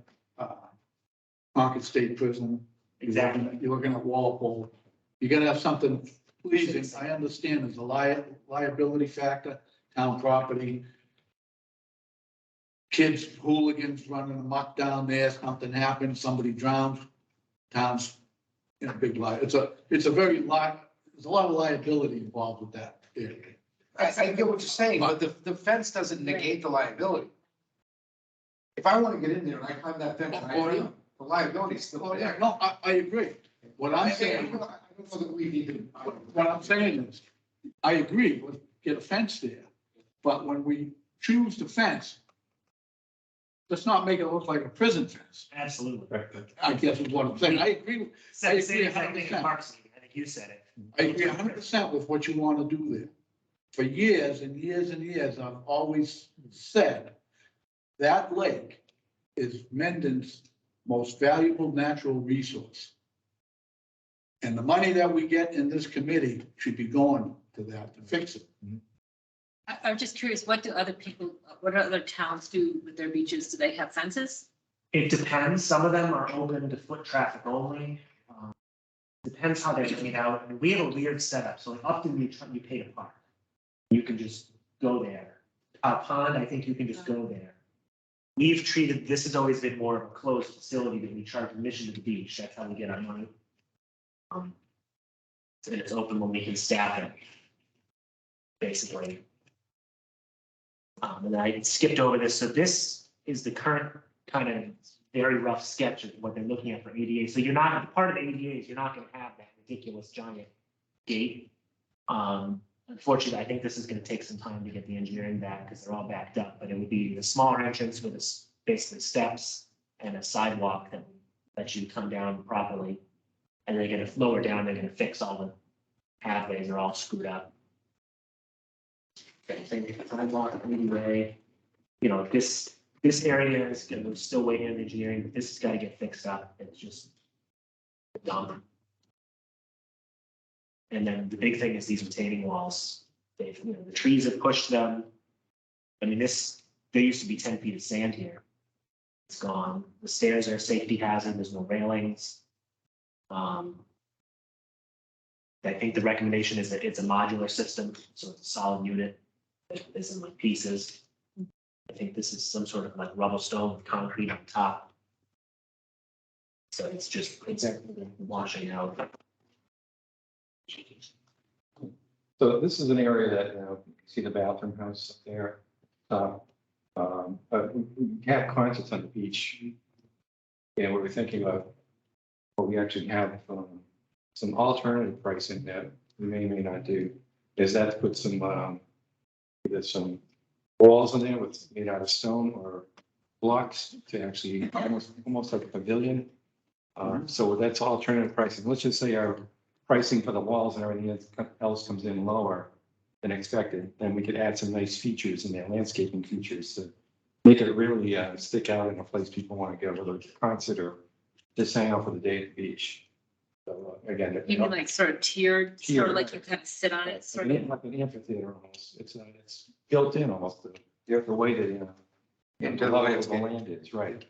Market State Prison. Exactly. You're looking at Walpole. You're gonna have something pleasing. I understand there's a liability factor, town property. Kids, hooligans running amok down there, something happens, somebody drowns, town's in a big it's a very there's a lot of liability involved with that area. I get what you're saying, but the fence doesn't negate the liability. If I want to get in there and I climb that fence, the liability is still Oh, yeah, there. no, I agree. What I'm I saying, don't know that we need to. what I'm saying is, I agree with get a fence there, but when we choose the fence, let's not make it look like a prison fence. Absolutely. I guess is what I'm saying. I agree. Same agree exact thing 100%. in Parks. I think you said it. I agree 100% with what you want to do there. For years and years and years, I've always said that lake is Mendon's most valuable natural resource. And the money that we get in this committee should be going to that to fix it. I'm just curious, what do other towns do with their beaches? Do they have fences? It depends. Some of them are open to foot traffic only. Depends how they're laid out. I mean, we have a weird setup. So like Upton, you pay to park. You can just go there. Pond, I think you can just go there. We've treated, this has always been more of a closed facility that we charge admission to the beach. That's how we get our money. And it's open when we can staff it. Basically. And I skipped over this. So this is the current kind of very rough sketch of what they're looking at for ADA. So you're not, part of the ADA is you're not going to have that ridiculous giant gate. Unfortunately, I think this is going to take some time to get the engineering back because they're all backed up, but it would be the smaller entrance with basically steps and a sidewalk that lets you come down properly. And they're going to lower down, they're going to fix all the pathways, they're all screwed up. Sidewalk, anyway, you know, this area is going to still waiting on engineering, but this has got to get fixed up. It's just dumb. And then the big thing is these retaining walls. They've, you know, the trees have pushed them. I mean, there used to be 10 feet of sand here. It's gone. The stairs are a safety hazard. There's no railings. I think the recommendation is that it's a modular system, so it's a solid unit. It's in like pieces. I think this is some sort of like rubble stone with concrete on top. So it's washing out. So this is an area that, you know, you can see the bathroom house up there. But we have concerts on the beach. And what we're thinking of, what we actually have some alternative pricing that we may not do, is that to put some, either some walls in there with made out of stone or blocks to actually almost like a pavilion. So that's alternative pricing. Let's just say our pricing for the walls and everything else comes in lower than expected, then we could add some nice features in there, landscaping features to make it really stick out in a place people want to go, whether it's a concert or just hang out for the day at the beach. So again, You mean like sort of tiered, sort of like you Tiered. kind of sit on it, sort like of. an amphitheater almost. It's built in almost. The way that, you know, Into the the level of the landscape. land is, right.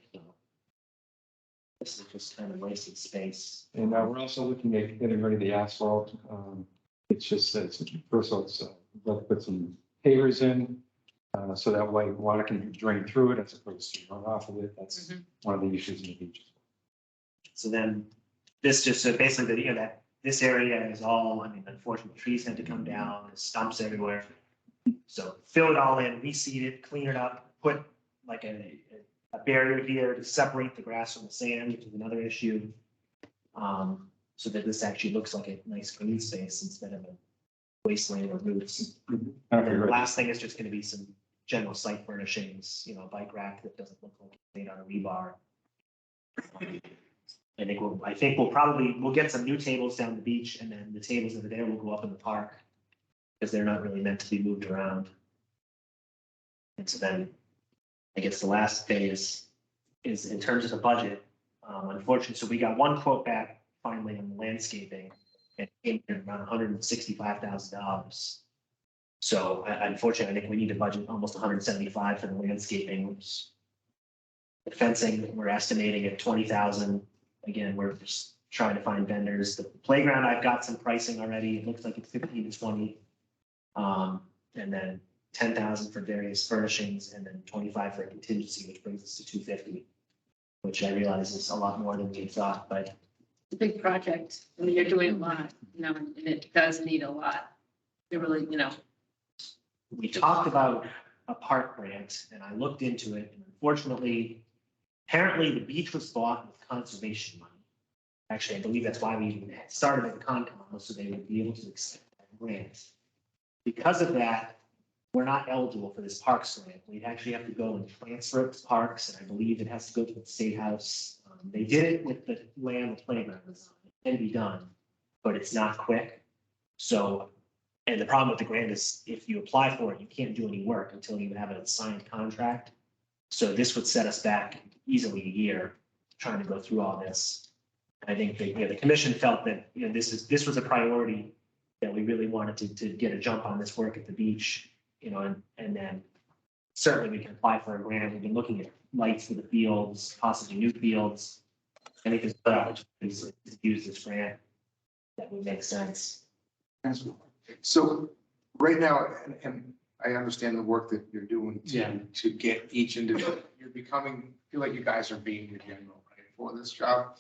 This is just kind of wasted space. And we're also looking at getting rid of the asphalt. It's just, first of all, let's put some pavers in, so that way water can drain through it as opposed to run off of it. That's one of the issues in the beach. So then this just, so basically, you know, that this area is all, I mean, unfortunately, trees had to come down, there's stumps everywhere. So fill it all in, reseed it, clean it up, put like a barrier here to separate the grass from the sand, which is another issue. So that this actually looks like a nice green space instead of a wasteland or roots. And then the last thing is just gonna be some general site furnishings, you know, a bike rack that doesn't look like it's made out of rebar. I think we'll get some new tables down the beach, and then the tables that are there will go up in the park. Because they're not really meant to be moved around. And so then, I guess the last phase is in terms of the budget. Unfortunately, so we got one quote back finally on the landscaping, and it came in around $165,000. So unfortunately, I think we need to budget almost 175 for the landscaping, which the fencing, we're estimating at 20,000. Again, we're just trying to find vendors. The playground, I've got some pricing already. It looks like it's 15 to 20. And then 10,000 for various furnishings, and then 25 for a contingency, which brings us to 250, which I realize is a lot more than we thought, but It's a big project. I mean, you're doing a lot, you know, and it does need a lot. It really, you know, we talked about a park grant, and I looked into it, and unfortunately, apparently the beach was bought with conservation money. Actually, I believe that's why we even started at the Concom, so they would be able to accept that grant. Because of that, we're not eligible for this parks grant. We'd actually have to go and transfer it to parks, and I believe it has to go to the state house. They did it with the land, the playground was on. It can be done, but it's not quick. So, and the problem with the grant is if you apply for it, you can't do any work until you have a signed contract. So this would set us back easily a year trying to go through all this. I think the commission felt that, you know, this was a priority, that we really wanted to get a jump on this work at the beach, you know, and then certainly we can apply for a grant. We've been looking at lights for the fields, possibly new fields. I think there's good opportunities to use this grant. That would make sense. So right now, and I understand the work that you're doing to get each individual, you're becoming, I feel like you guys are being the general, right, for this job.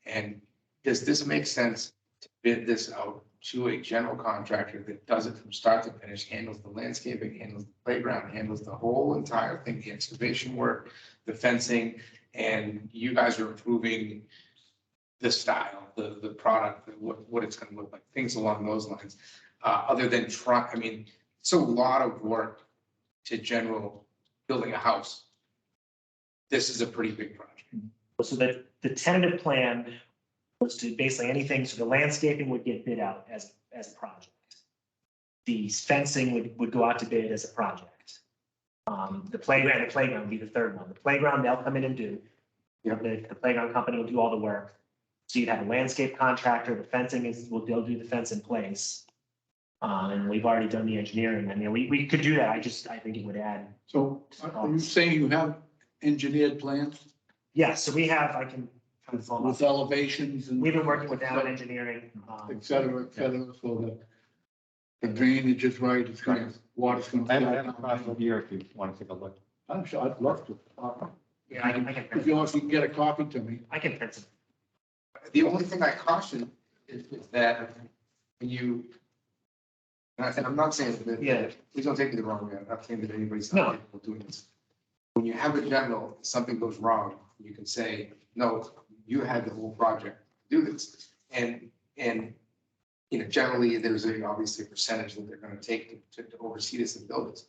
And does this make sense to bid this out to a general contractor that does it from start to finish, handles the landscaping, handles the playground, handles the whole entire thing, the excavation work, the fencing, and you guys are approving the style, the product, what it's gonna look like, things along those lines. Other than I mean, it's a lot of work to general building a house. This is a pretty big project. So the tentative plan was to basically anything, so the landscaping would get bid out as a project. The fencing would go out to bid as a project. The playground would be the third one. The playground, they'll come in and do. You know, the playground company will do all the work. So you'd have a landscape contractor, the fencing they'll do the fence in place. And we've already done the engineering. I mean, we could do that. I think it would add. So are you saying you have engineered plans Yeah, so we have, I can kind of follow with up. elevations and? We've been working with Down Engineering. Et cetera, so that The drainage is right, it's gonna, water's gonna. I have a parcel here if you want to take a look. I'm sure, I'd love to. Yeah, I can If print you it. want, you can get a copy to me. I can print it. The only thing I caution is that when you, and I'm not saying that, Yeah. please don't take me the wrong way, I'm not saying that anybody's No. not capable of doing this. When you have a general, something goes wrong, you can say, no, you had the whole project, do this. And, you know, generally, there's obviously a percentage that they're gonna take to oversee this and build this.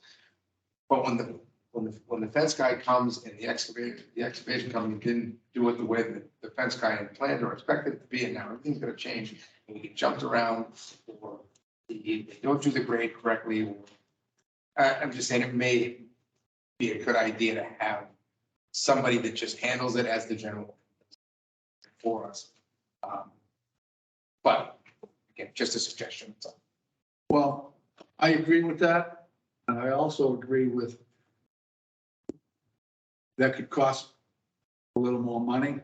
But when the fence guy comes and the excavation company didn't do it the way that the fence guy had planned or expected it to be, and now everything's gonna change, and we get jumped around, or they don't do the grade correctly. Or I'm just saying it may be a good idea to have somebody that just handles it as the general for us. But again, just a suggestion. So, Well, I agree with that, and I also agree with that could cost a little more money,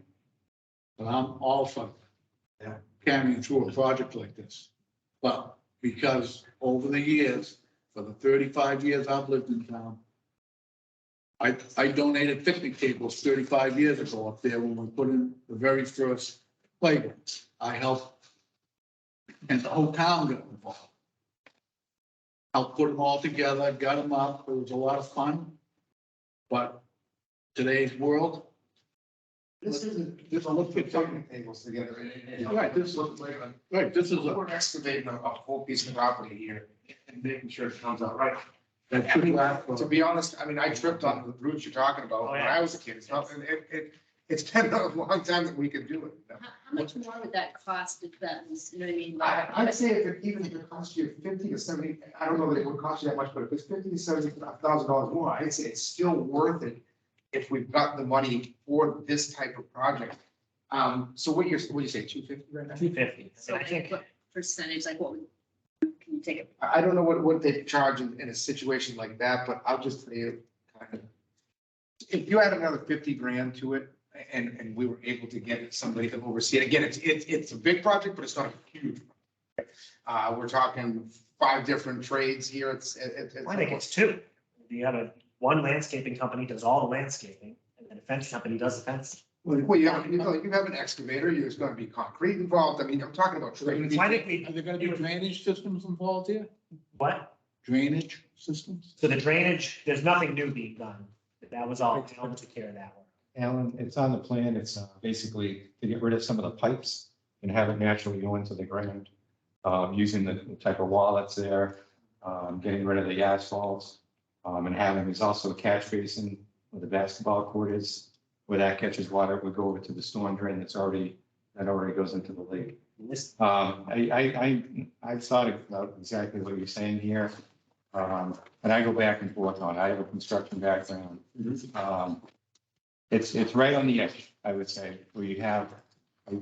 but I'm all for carrying through a project like this. But because over the years, for the 35 years I've lived in town, I donated picnic tables 35 years ago up there when we put in the very first playground. I helped, and the whole town got involved. Helped put them all together, got them up, it was a lot of fun. But today's world, this isn't, This look at picnic tables together. Right, this looks like right, this is we're excavating a whole piece of property here and making sure it comes out right. that I should mean, last to for, be honest, I mean, I tripped on the routes you're talking about when I was a kid. It's not, it's been a long time that we could do it. How much more would that cost if that was, you know what I mean? I'd say even if it cost you 50 to 70, I don't know that it would cost you that much, but if it's 50 to 70,000 more, I'd say it's still worth it if we've got the money for this type of project. So what do you say, 250 right now? 250. So I think, what percentage, like what would, can you take it? I don't know what they charge in a situation like that, but I'll just say, kind of, if you add another 50 grand to it, and we were able to get somebody to oversee it, again, it's a big project, but it's not a huge. We're talking 5 different trades here, I think it's two. You have one landscaping company does all the landscaping, and then a fence company does the fencing. Well, you have an excavator, there's gonna be concrete involved, I mean, I'm talking about trades. So I think we, are there gonna be drainage systems involved here? what? Drainage systems? So the drainage, there's nothing new being done. That was all town took care of that one. Alan, it's on the plan. It's basically to get rid of some of the pipes and have it naturally go into the ground. Using the type of wall that's there, getting rid of the asphalt. And having, there's also a catch basin where the basketball court is, where that catches water, would go over to the storm drain that already goes into the lake. And this, I thought about exactly what you're saying here. And I go back and forth on, I have a construction background. It's right on the edge, I would say, where you have,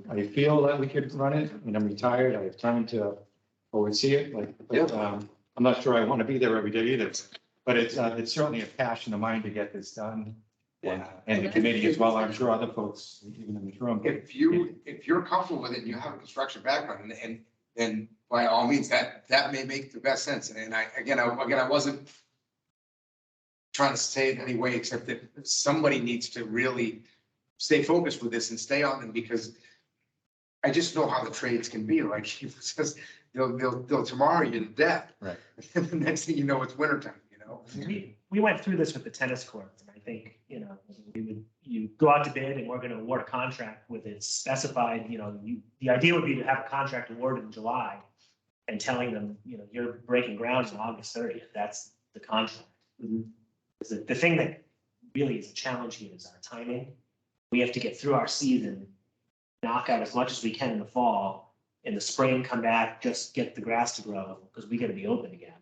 I feel that we could run it, and I'm retired, I have time to oversee it, I'm not sure I want to be there every day either, but it's certainly a passion of mine to get this done. And the committee as well, I'm sure other folks, even in this room. If you're comfortable with it, and you have a construction background, and by all means, that may make the best sense, and I wasn't trying to say it any way, except that somebody needs to really stay focused with this and stay on them, because I just know how the trades can be, like, because they'll tomorrow you to death. Right. And the next thing you know, it's wintertime, you know? we went through this with the tennis courts, and I think, you go out to bid and we're gonna award a contract with it specified, the idea would be to have a contract awarded in July and telling them, you're breaking ground on August 30th. That's the contract. The thing that really is a challenge here is our timing. We have to get through our season, knock out as much as we can in the fall, in the spring, come back, just get the grass to grow, because we gotta be open again.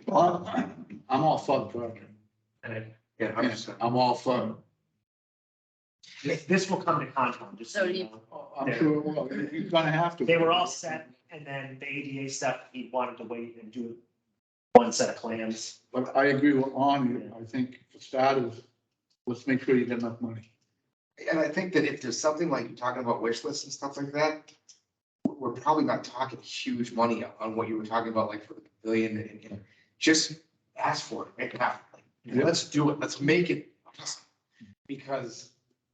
Well, I'm all for the project. And Yeah, I'm all for this will come to Concom, just so So you you- know. I'm sure, well, you're gonna have to. They were all set, and then the ADA stuff, he wanted to wait and do one set of plans. But I agree with Lonnie. I think for starters, let's make sure you get enough money. And I think that if there's something like you're talking about wish lists and stuff like that, we're probably not talking huge money on what you were talking about, like for the pavilion and just ask for it, make it happen. Like, let's do it. Let's make it awesome. Because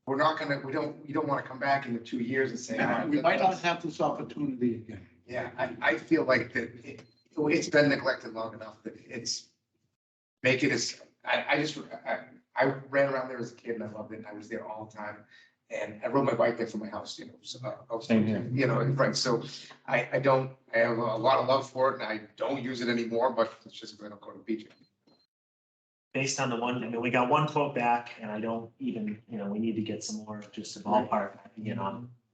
we're not gonna, we don't want to come back in the 2 years and say. And we might not have this opportunity again. Yeah, I feel like that it's been neglected long enough that it's, make it as, I ran around there as a kid and I loved it. I was there all the time. And I rode my bike there from my house, you know, so, Same here. you know, right, so I have a lot of love for it and I don't use it anymore, but it's just, I don't go to the beach. Based on the one, I mean, we got one quote back and I don't even, we need to get some more, just a ballpark,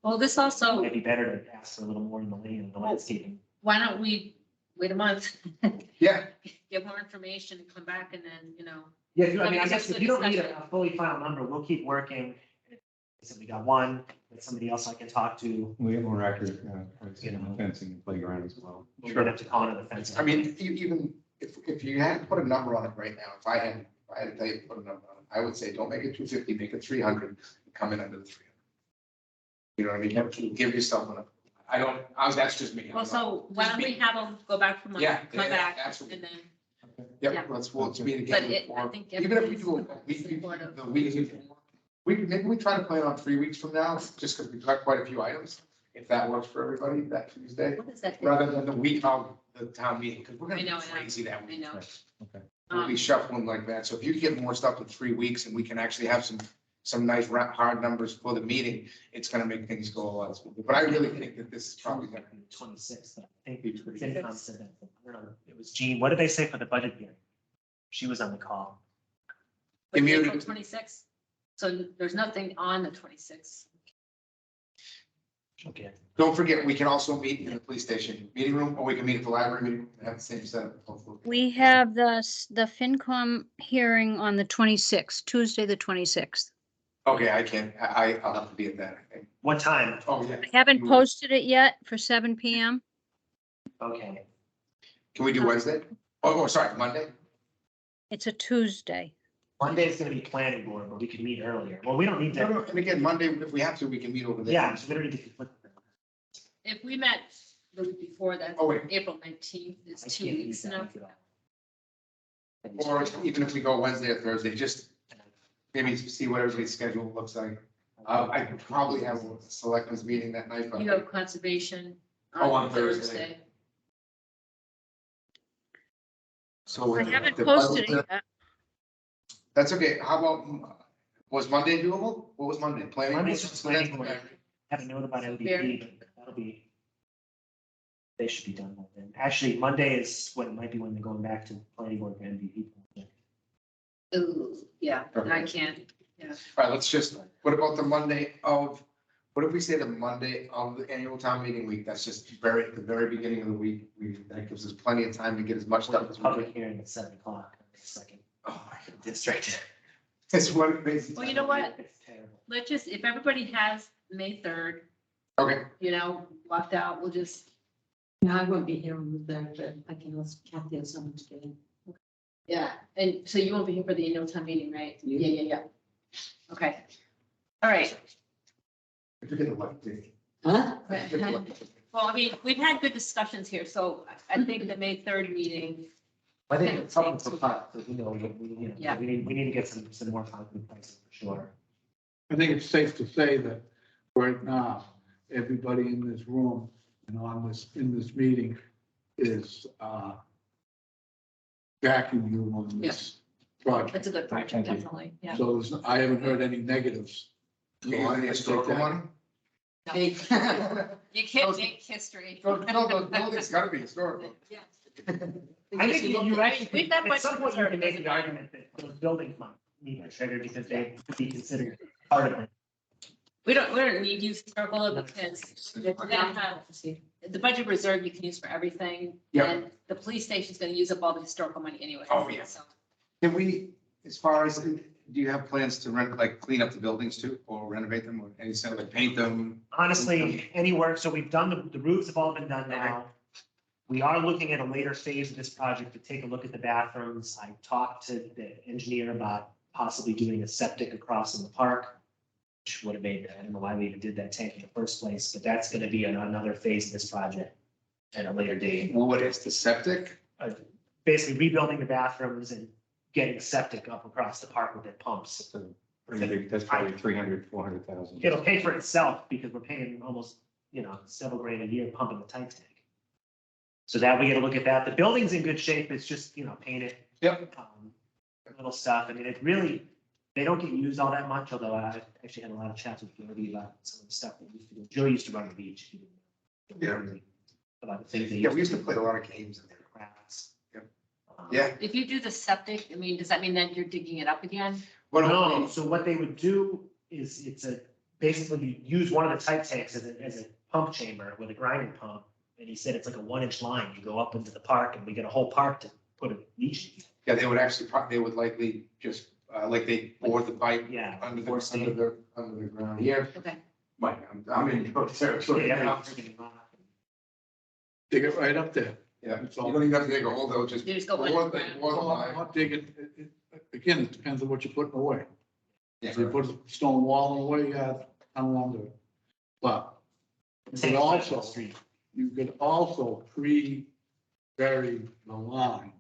Well, this also, It'd be better to ask for a little more in the lane and the landscaping. why don't we wait a month, Yeah, get more information, come back and then, Yeah, I mean, I It's guess just if a you don't need discussion. a fully final number, we'll keep working. So we got one, there's somebody else I can talk to. We have more accurate, fencing and playground as well. We'll get up to calling it a fence. I mean, even if you had to put a number on it right now, if I had to tell you to put a number on it, I would say, don't make it 250, make it 300, come in under the 300. You know what I mean? Give yourself enough. That's just me. well, so why don't we have them go back for month, Yeah, come yeah, back, absolutely. and then, Yep, Yeah. let's meet but again. it, I before- think. Even if we everybody's do a week, supportive. the week before, maybe we try to plan on 3 weeks from now, just because we've got quite a few items. If that works for everybody, that Tuesday, What is that? rather than the week of the town meeting, because we're gonna I be know, I know. crazy that I week. know. Okay. We'll be Um, shuffling like that. So if you can get more stuff in 3 weeks and we can actually have some nice hard numbers for the meeting, it's gonna make things go a lot smoother. But I really think that this is probably gonna. 26th, I think FinCom said that, I don't know, it was Jean, what did they say for the budget hearing? She was on the call. but Immune- April 26th, so there's nothing on the 26th. Okay. Don't forget, we can also meet in the police station meeting room, or we can meet at the library meeting room and have the same setup. hopefully. We have the FinCom hearing on the 26th, Tuesday, the 26th. Okay, I can't, I'll have to be at that, I think. What time? Oh, yeah. I haven't posted it yet for 7 PM. Okay. Can we do Wednesday? Oh, sorry, Monday? It's a Tuesday. Monday is gonna be planning board, but we could meet earlier. Well, we don't need No, to. no, and again, Monday, if we have to, we can meet over there. Yeah, it's literally. If we met the week before, that's Oh, wait. April 19th, it's 2 weeks enough. Or even if we go Wednesday or Thursday, just maybe see what everybody's schedule looks like. I could probably have a selectmen's meeting that night, but You have conservation Oh, on on Thursday. Thursday. so. I haven't the- posted it yet. That's okay. How about, was Monday doable? What was Monday? Planning? Monday's just planning board. Haven't known about Very- MVP, but that'll be. They should be done by then. Actually, Monday is when it might be when they're going back to planning board for MVP. Ooh, yeah, Okay. I can't. All right, let's just, what about the Monday of, what if we say the Monday of the annual town meeting week? That's just the very beginning of the week. That gives us plenty of time to get as much stuff as we Public can. hearing at 7 o'clock. Second Oh, my God. district. It's what, basically. Well, you know what? It's terrible. Let's just, if everybody has May 3rd, Okay, locked out, we'll just, No, I won't be here on the third, but I can ask Kathy or someone to get in. yeah, and so you won't be here for the annual town meeting, right? Yeah. Okay. All right. I forget the what day. Huh? I forget the what day. Well, I mean, we've had good discussions here, so I think the May 3rd meeting, I think it's something for part, so Yeah. we need to get some more concrete pricing for sure. I think it's safe to say that right now, everybody in this room and in this meeting is backing you on this project. that's a good project, Thank you. definitely, yeah. So I haven't heard any negatives. Do you use any historical money? You can't make history. No, it's gotta be historical. I think you're right. We've got At some point, you budget can make the reserve. argument that those buildings might need a trigger because they could be considered part of it. We don't need use historical because we're gonna have, the budget reserve you can use for everything. Yeah. And the police station's gonna use up all the historical money anyway. Oh, yeah. So, Can we, as far as, do you have plans to clean up the buildings too, or renovate them, or any sort of like paint them? Honestly, any work, so we've done, the roofs have all been done now. We are looking at a later phase of this project to take a look at the bathrooms. I talked to the engineer about possibly doing a septic across in the park. which would have made, I don't know why we even did that tank in the first place, but that's gonna be another phase of this project at a later date. Well, what is the septic? Basically rebuilding the bathrooms and getting septic up across the park with it pumps. That's probably 300, 400,000. It'll pay for itself because we're paying almost, several grand a year pumping the tight tank. So that we gotta look at that. The building's in good shape. It's just, painted. Yep. Little stuff. I mean, it really, they don't get used all that much, although I actually had a lot of chats with Jody about some of the stuff that we used to do. Joey used to run the beach. Yeah. About the things. Yeah, we used to play a lot of games in there. Crafts. Yep. Um, Yeah. If you do the septic, I mean, does that mean that you're digging it up again? Well, No, so what they would do is basically you use one of the tight tanks as a pump chamber with a grinding pump. And he said it's like a 1-inch line. You go up into the park and we get a whole park to put a leach. Yeah, they would actually, they would likely just, like they bore the pipe Yeah. under before the ground here. Okay. Mike, I'm in your territory now. Dig it right up there. Yeah, That's you all. don't even have to dig a hole, though, just. You just go bore under the the- ground. bore the I'm line. not digging, again, it depends on what you're putting away. Yeah. If you put a stone wall in the way, yeah, I don't want to. But Take you it could off the also, street. you could also pre-bury the line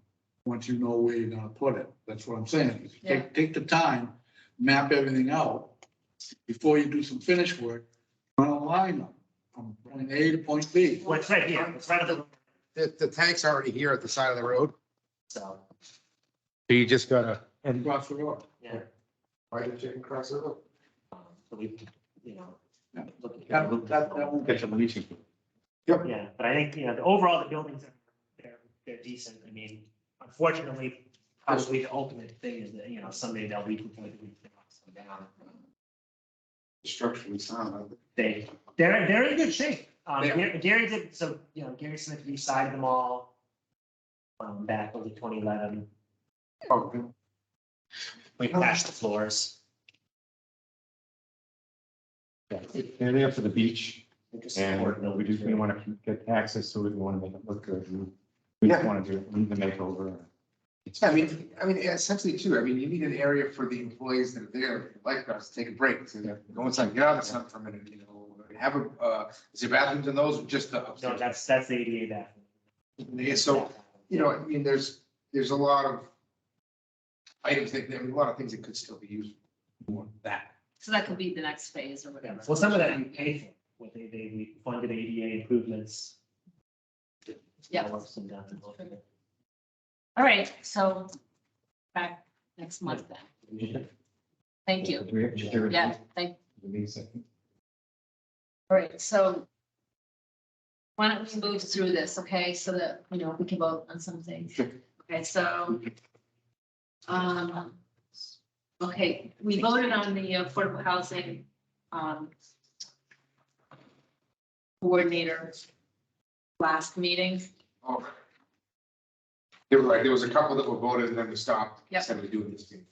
once you know where you're gonna put it. That's what I'm saying. Take the time, map everything out. Before you do some finish work, run a line up from point A to point B. Well, it's right here. It's right on the, The tank's already here at the side of the road. so, So you just gotta. And cross the road. yeah. Why did you cross the road? So we, Yeah. look- That won't Get some leaching. Yeah, but I think, the overall, the buildings they're decent. I mean, unfortunately, probably the ultimate thing is that, someday they'll be completely down. Structurally sound. They're in good shape. They are. Gary did, so, Gary Smith resided them all. Back over 2011, Oh, we patched the floors. Yeah, they're there for the beach, They're just and supporting we buildings. just, we want to get access to it, we want to make it look good. We just want to do, need the makeover. I mean, essentially too, you need an area for the employees that are there, like us, to take a break, to go inside, get out of the sun for a minute, have is there bathrooms in those or just the No, upstairs? that's the ADA bathroom. Yeah, so, there's a lot of items that, a lot of things that could still be used for that. So that could be the next phase or whatever. Well, some of that we paid for, what we funded ADA improvements. Yeah. Some down the road. All right, so back next month then. Thank you. Yeah, thank, all right, so why don't we move through this, okay, so that, we can vote on some things. Sure. Okay, so, okay, we voted on the affordable housing, coordinator last meeting. Oh. There was a couple that were voted and then we stopped, Yep. instead of doing this thing.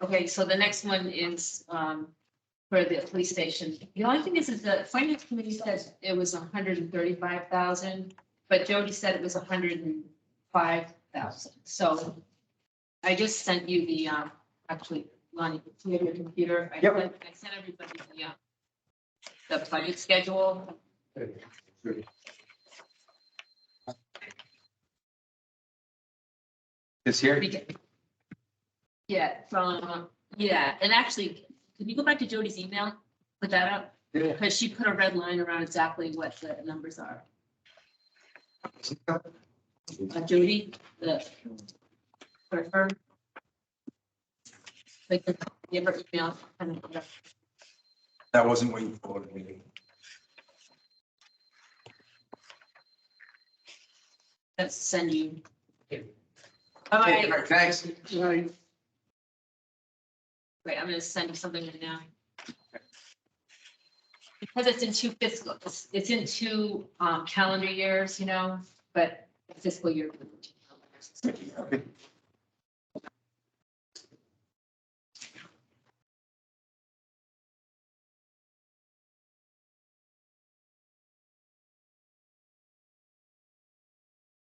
Okay, so the next one is, for the police station. The only thing is the finance committee said it was 135,000, but Jody said it was 105,000. So I just sent you the, actually, Lonnie, you have your computer. I sent everybody the budget schedule. This here? Yeah, and actually, can you go back to Jody's email, put that up? Yeah. Because she put a red line around exactly what the numbers are. Jody, the for her. Like, give her email. And That wasn't what you voted, maybe. let's send you. All right, Thanks. wait, I'm gonna send you something right now. Because it's in two fiscal, it's in two calendar years, but fiscal year. Okay.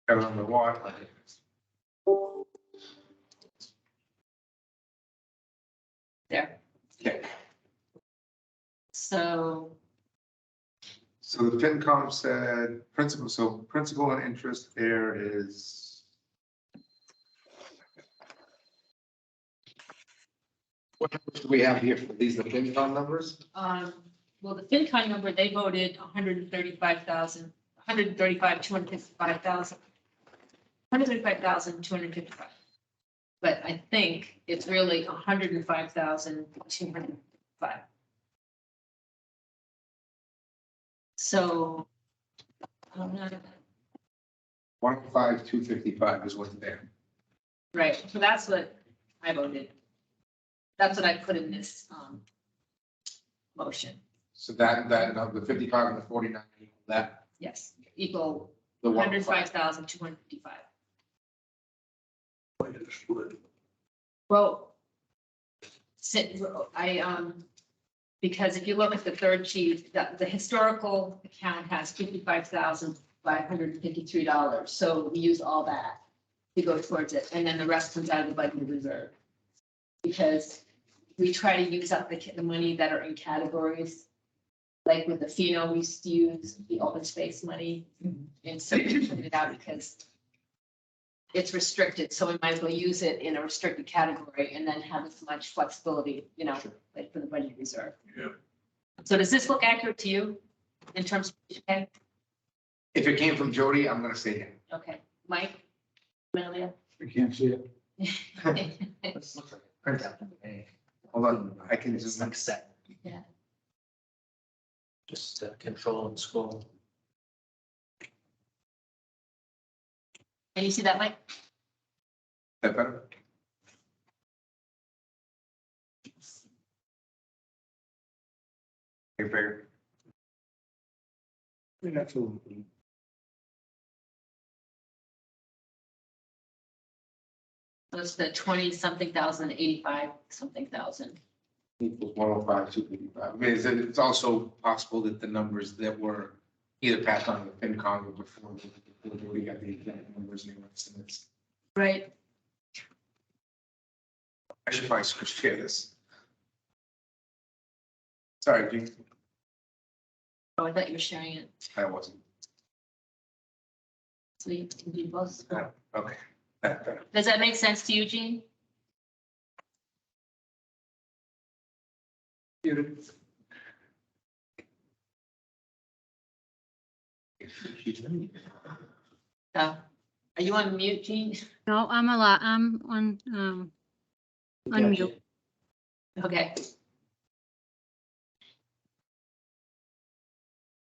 I don't know why. Okay, So, so the FinCom said principal, so principal and interest there is. What numbers do we have here? These are the FinCom numbers? well, the FinCon number, they voted 135,000, 135, 255,000. 135,255. But I think it's really 105,205. So, right, 105,255 is what's there. so that's what I voted. That's what I put in this, motion. So that, the 55 and the 49, that, Yes, equal the 105,255. Well, because if you look at the third sheet, the historical account has $55,553. So we use all that to go towards it, and then the rest comes out of the budget reserve. Because we try to use up the money that are in categories. Like with the FINO, we used to use the open space money, and so we put it out because it's restricted, so we might as well use it in a restricted category and then have as much flexibility, like for the budget reserve. Yeah. So does this look accurate to you in terms of, okay, if it came from Jody, I'm gonna say yeah. okay, Mike? Amelia? I can't see it. This looks like a printout. Hey, Hold on, I can it's zoom in. like set. Yeah. Just control and scroll. Can you see that, Mike? That better? Bigger. Absolutely. So it's the 20-something thousand, 85-something thousand. Equals 105,255. I mean, it's also possible that the numbers that were either passed on to the FinCom or before we got the exact numbers and estimates. Right. I should probably switch share this. Sorry, Gene, Oh, I thought you were sharing it. I wasn't. So you can do both. Okay. That better. Does that make sense to you, Jean? Are you on mute, Jean? No, I'm on, unmute. Okay.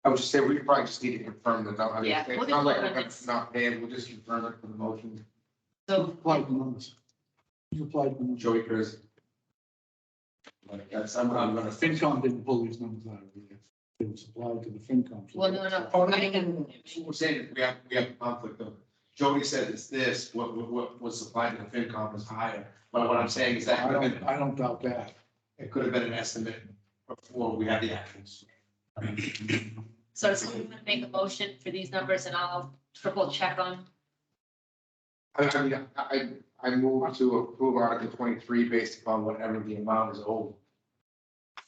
I would just say we probably just need to confirm the number. Yeah, It's we'll not just like vote we're on gonna this. not pay it, we'll just confirm it for the motion. So, Applied the numbers. You applied the numbers. Joey Curtis. Like, that's, I'm gonna. FinCom didn't pull these numbers out of here. It was applied to the FinCom. well, no. Oh, no. We're saying we have a conflict of, Jody said it's this, what was supplied to the FinCom is higher. But what I'm saying is that I don't doubt that. it could have been an estimate before we had the actuals. so someone want to make a motion for these numbers and I'll triple check on. I move to approve Article 23 based upon whatever the amount is owed.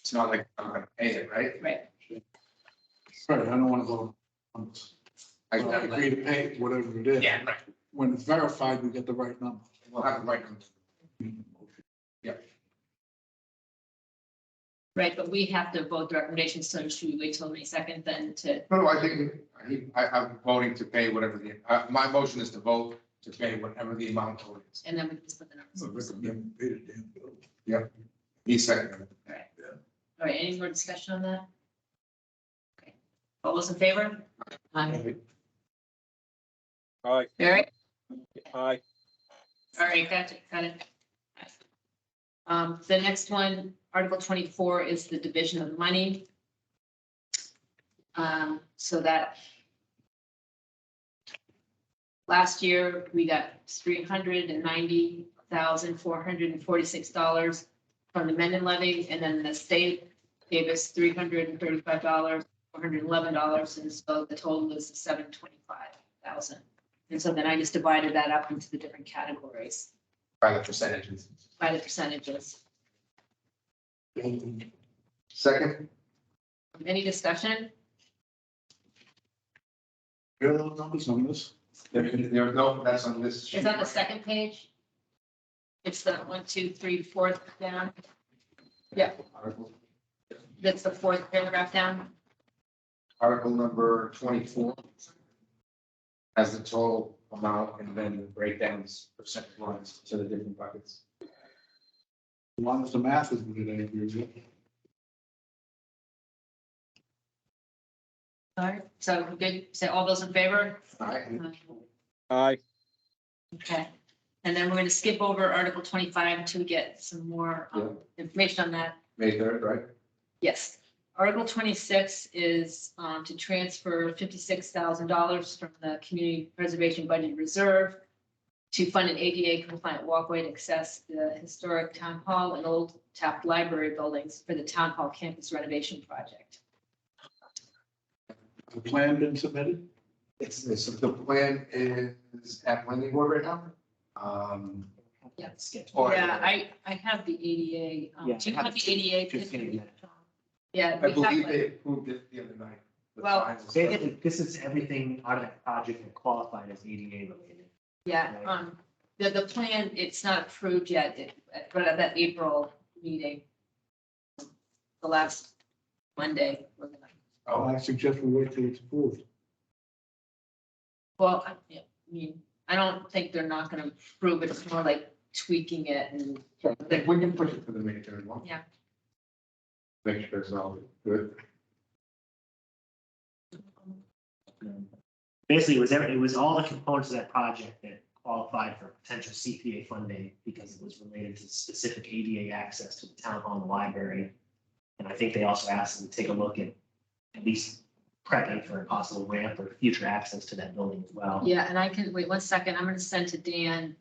It's not like I'm gonna pay it, right? Right. Right, I don't want to vote on this. I I agree to pay whatever it is. Yeah, right. When it's verified, we get the right number. We'll have the right number. Right, but we have to vote the recommendations, so should we wait till May 2nd then to, No, I think I'm voting to pay whatever my motion is to vote to pay whatever the amount is. and then we can split the numbers. He's second. All right, any more discussion on that? Okay, all those in favor? Aye. Aye, Barry? aye, All right, got it. The next one, Article 24 is the division of money. So that last year, we got $390,446 from the Mendon levy, and then the state gave us $335, $411, and so the total is $725,000. And so then I just divided that up into the different categories By the percentages. by the percentages. Second, Any discussion? There are no numbers on this. there's no, that's on this. sheet. It's on the second page. It's the 1, 2, 3, 4th down. Yeah, Article- that's the 4th paragraph down. Article number 24 has the total amount and then the breakdowns percent lines to the different buckets. As long as the math is good, I agree with you. All right, so we're good. Say all those in favor? Aye. Okay, and then we're gonna skip over Article 25 to get some more information on that. May 3rd, right? Yes. Article 26 is to transfer $56,000 from the Community Preservation Budget Reserve to fund an ADA compliant walkway to access the historic town hall and old Taft Library buildings for the town hall campus renovation project. The plan been submitted? It's, the plan is at planning board right now. Yeah. Or- Yeah, I have the ADA. Yeah, Do you I have have the ADA? just getting that. Yeah. I we have believe one. they approved it the other night. The Well, final stuff. Basically, this is everything out of that project that qualified as ADA related. Yeah, the plan, it's not approved yet, but at that April meeting, the last Monday, we're gonna, Oh, I suggest we wait till it's approved. well, I mean, I don't think they're not gonna approve it, it's more like tweaking it and, so I think we can push it to the May 3rd one. Yeah. Make sure it's all good. Basically, it was all the components of that project that qualified for potential CPA funding because it was related to specific ADA access to the town hall and the library. And I think they also asked them to take a look at least prepping for a possible ramp or future access to that building as well. yeah, and I can, wait 1 second, I'm gonna send to Dan,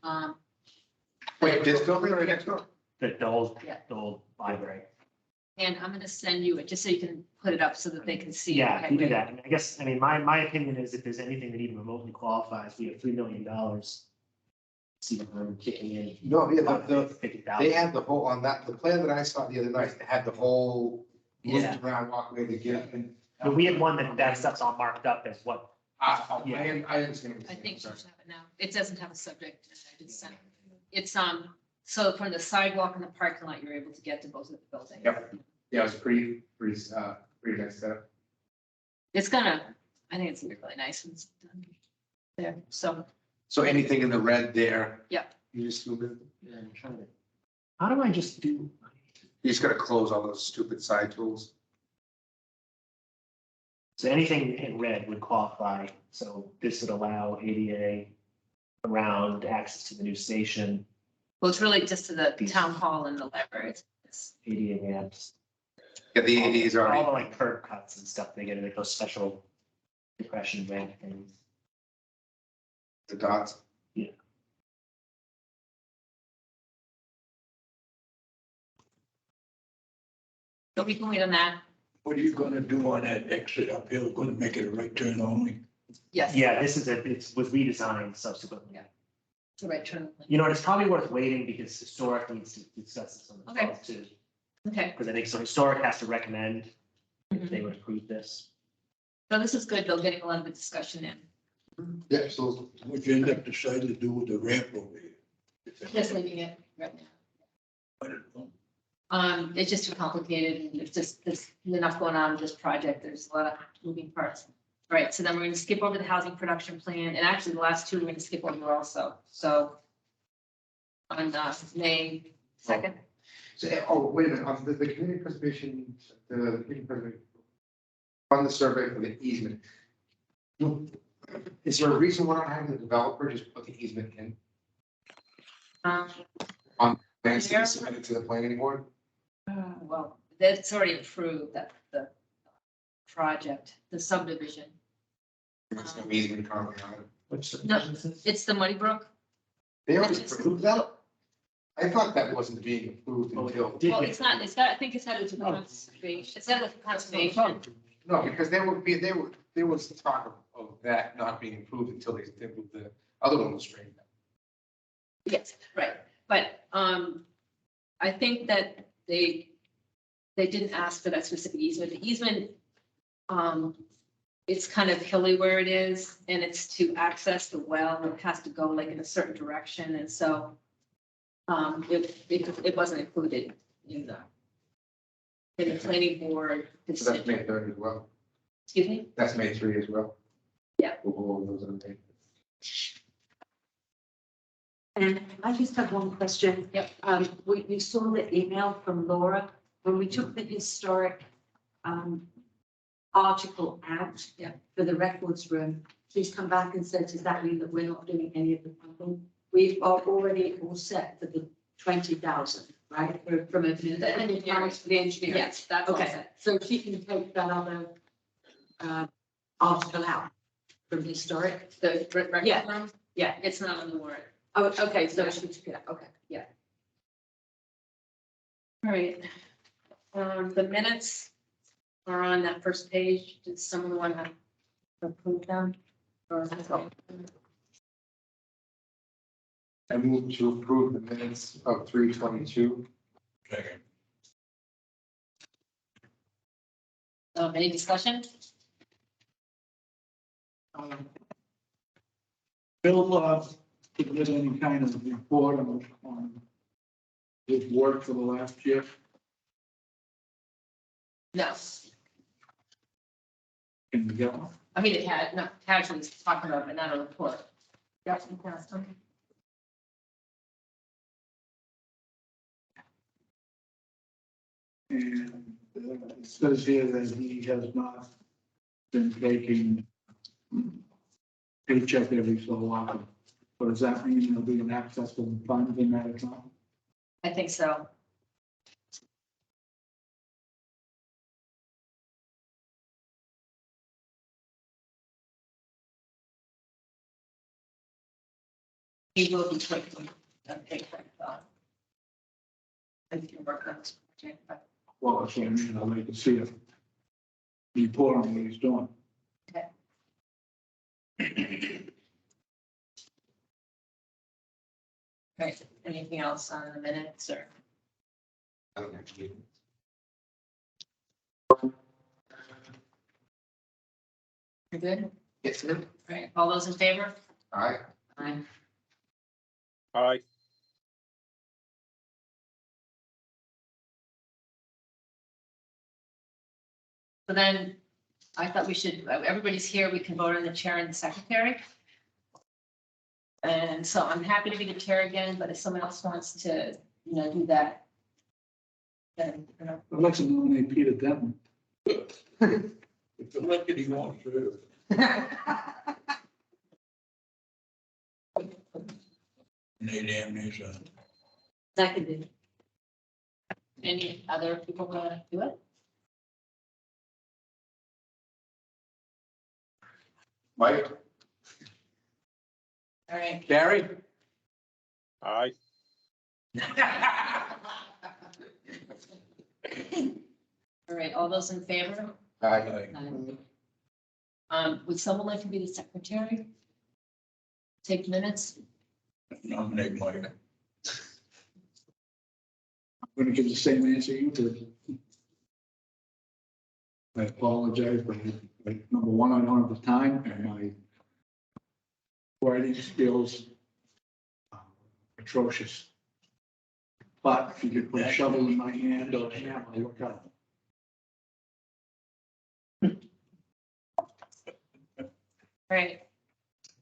Wait, this building or next door? The old library. and I'm gonna send you it, just so you can put it up so that they can see. Yeah, okay, you do wait. that. And I guess, I mean, my opinion is if there's anything that even remotely qualifies, we have $3 million. See the room kicking in. No, yeah, they 50,000. had the whole, on that, the plan that I saw the other night, they had the whole Yeah. looped around walkway to get in. But we had one that stuff's all marked up as what, I Yeah. understand. what I you're think you saying, should have it now. It doesn't have a subject. I did send it. It's, so from the sidewalk and the parking lot, you're able to get to both of the buildings. Yep. Yeah, it was pretty nice setup. It's gonna, I think it's gonna be really nice when it's done there. So, So anything in the red there? Yep. You just move it. yeah, I'm trying to. How do I just do? You just gotta close all those stupid side tools. So anything in red would qualify. So this would allow ADA around access to the new station, well, it's really just to the town hall and the library. It's- ADA ramps. Yeah, the ADs All the already, like curb cuts and stuff, they get like those special depression ramp things. the dots. So we can wait on that. What are you gonna do on that exit up here? Gonna make it a right turn only? Yes. Yeah, this is it was redesigned subsequently. It's the right turn. You know, and it's probably worth waiting because historic needs to discuss this on the Okay. 12th too. Okay, Because I think so historic has to recommend if Mhm. they would approve this. so this is good, though, getting a lot of the discussion in. Yeah, so What you end up deciding to do with the ramp over here? Just leaving it right now. I don't know. It's just too complicated and there's enough going on with this project. There's a lot of moving parts. All right, so then we're gonna skip over the housing production plan, and actually the last two we're gonna skip over also, so. On May 2nd, So, oh, wait a minute, on the community preservation, on the survey for the easement. Is there a reason why not having the developer just put the easement in? Plans to There- be submitted to the planning board? well, that's already approved, that the project, the subdivision. There's no easement currently on it. Which No, It's the Muddy Brook. They already approved that? I thought that wasn't being approved Oh, until, did Well, get- it's not, I think it's headed to conservation, it's headed to conservation. no, because there was talk of that not being approved until they moved the other one was straightened. Yes, right, but, I think that they they didn't ask for that specific easement. The easement, it's kind of hilly where it is, and it's to access the well, and it has to go like in a certain direction, and so it wasn't included in the planning board So that's decision. May 3rd as well. Excuse me? That's May 3 as well. Yeah. We'll go over those in May. And I just have one question. Yep. We saw the email from Laura, when we took the historic, article out. Yeah. For the records room, she's come back and said, does that mean that we're not doing any of the pumping? We are already all set for the 20,000, right? From a, The engineering. for the engineering. Yes, that's all Okay, set. so she can take that other, article out from historic? The record Yeah. room, Yeah. it's not on the warrant. Oh, okay, so she took it out, okay. All right. The minutes are on that first page. Did someone want to approve them? Or I move to approve the minutes of 3/22. any discussion? Bill, submit any kind of report on his work for the last year? No. Can we get one? I mean, it had, no, casually talking about, but not a report. Yep. we passed them. And it says here that he has not been taking paycheck every so often. So does that mean there'll be an access to the funds in that account? I think so. He will be taking a paycheck. If you work on this project, but Well, that's what I mean, I'd like to see a report on what he's doing. right, anything else on the minutes or? I don't actually. You're good? Yes, sir. Right, all those in favor? All right. Aye. Aye. So then, I thought we should, everybody's here, we can vote on the chair and the secretary. And so I'm happy to be the chair again, but if someone else wants to, do that. Then, I'd like to nominate Peter Denton. If you like it, you want to. Need amnesia. Seconded. Any other people want to do it? Mike, All right. Gary? Aye. All right, all those in favor? Aye. Would someone like to be the secretary? Take minutes? Nominate Mike. I'm gonna give the same answer you did. I apologize, but number one, I don't have the time, and my writing skills are atrocious. But if you could put a shovel in my hand or a hammer, I'll work out. All right.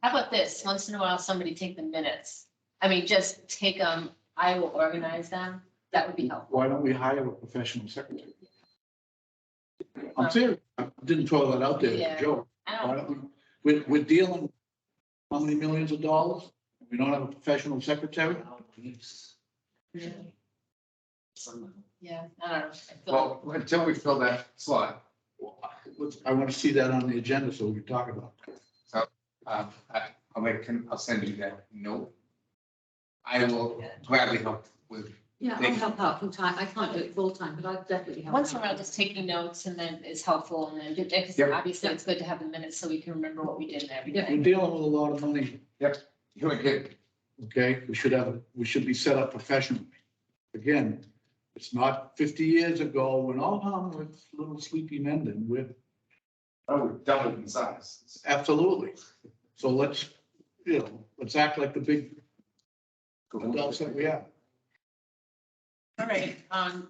How about this? Once in a while, somebody take the minutes. I mean, just take them, I will organize them. That would be helpful. Why don't we hire a professional secretary? I'm serious, I didn't throw that out there, Yeah. as a joke. I Why don't, don't we, we're dealing how many millions of dollars? We don't have a professional secretary? yeah, Some- yeah, I don't know. I feel- Well, until we fill that slot, I want to see that on the agenda so we can talk about it. I'll send you that note. I will gladly help with, Yeah, I'll help out from time. I can't do it full time, but I'll definitely help. Once in a out. while, just taking notes and then is helpful and then, because Yep. obviously it's good to have the minutes so we can remember what we did and Yeah. We're everything. dealing with a lot of money, you and Kid. okay? We should be set up professionally. Again, It's not 50 years ago when, oh, we're little sleepy Mendon, we're Oh, we're doubled in size. absolutely. So let's, let's act like the big adults that we are. All right, and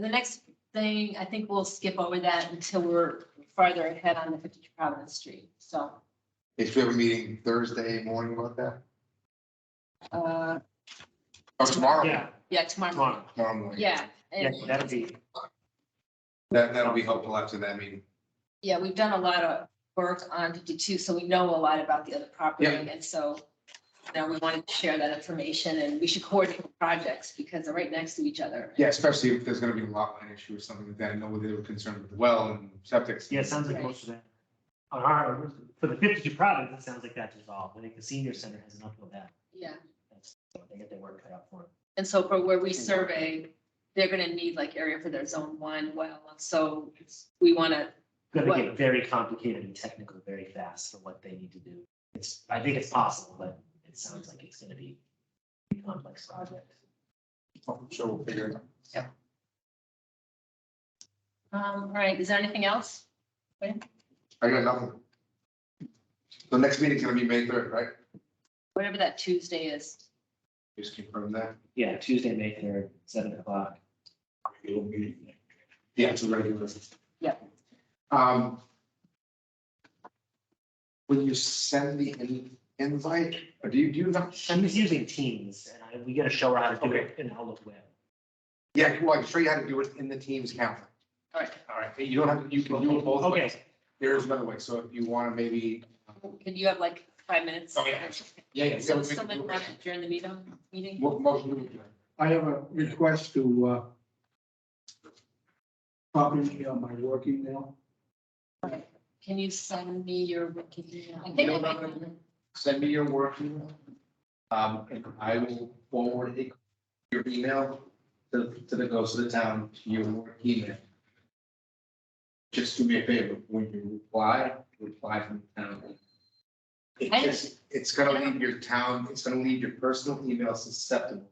the next thing, I think we'll skip over that until we're farther ahead on the 52 Providence Street, so. If we have a meeting Thursday morning about that, Uh, or tomorrow. Yeah, tomorrow morning, Tomorrow morning. yeah. yeah, And that'll be, That'll be helpful after that meeting. yeah, we've done a lot of work on 52, so we know a lot about the other property, Yeah. and so, we wanted to share that information, and we should coordinate the projects because they're right next to each other. Yeah, especially if there's gonna be a lot line issue or something like that. I know where they were concerned with the well and septic. yeah, it sounds like most of that. On our, for the 52 Providence, it sounds like that's resolved. I think the senior center has an uphill battle. Yeah, That's, they get their work cut out for them. and so for where we survey, they're gonna need like area for their zone 1 well, so we wanna, Gonna What? get very complicated and technical very fast for what they need to do. I think it's possible, but it sounds like it's gonna be a complex project. I'm sure we'll figure it out. all right, is there anything else? I got nothing. The next meeting's gonna be May 3rd, right? Whatever that Tuesday is. Just confirm that. Yeah, Tuesday, May 3rd, 7 o'clock. Regular meeting. Yeah, it's a regular. Yeah. Will you send the invite, or do you not? She's using Teams, and we gotta show her how to do it in Outlook Web. Yeah, well, I can show you how to do it in the Teams calendar. All right, All right, you don't have, to. You can do it both ways. Okay, There's another way, so if you wanna maybe. can you have like 5 minutes? Oh, yeah. So someone want to adjourn the meeting? Motion to adjourn. I have a request to copy me on my work email. Can you send me your working email? I You think know I what I'm might- gonna do? Send me your work email. And I will forward your email to the goes to the town, to your work email. Just do me a favor, when you reply from the town. It's gonna leave your town, it's gonna leave your personal email susceptible.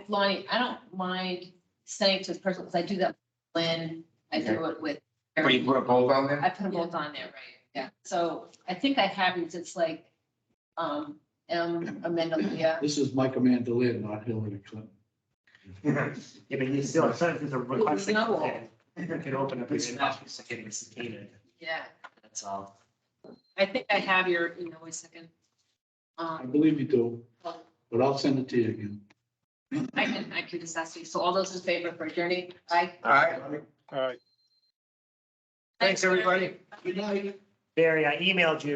Lonnie, I don't mind sending it to this person because I do that when I do it with. But you put a both on there? I put them both on there, right? Yeah. So I think I have it. It's like, Amendalia. This is Mike Amandalid, not Hillary Clinton. yeah, but you still, sometimes there's a request. that No. comes in. You can open up your inbox and get it subpoenaed, Yeah. that's all. I think I have your email. Wait a second. I believe you do, but I'll send it to you again. I could just ask you. So all those in favor for adjourning? Aye. All right. All right. Thanks, everybody. Good night. Barry, I emailed you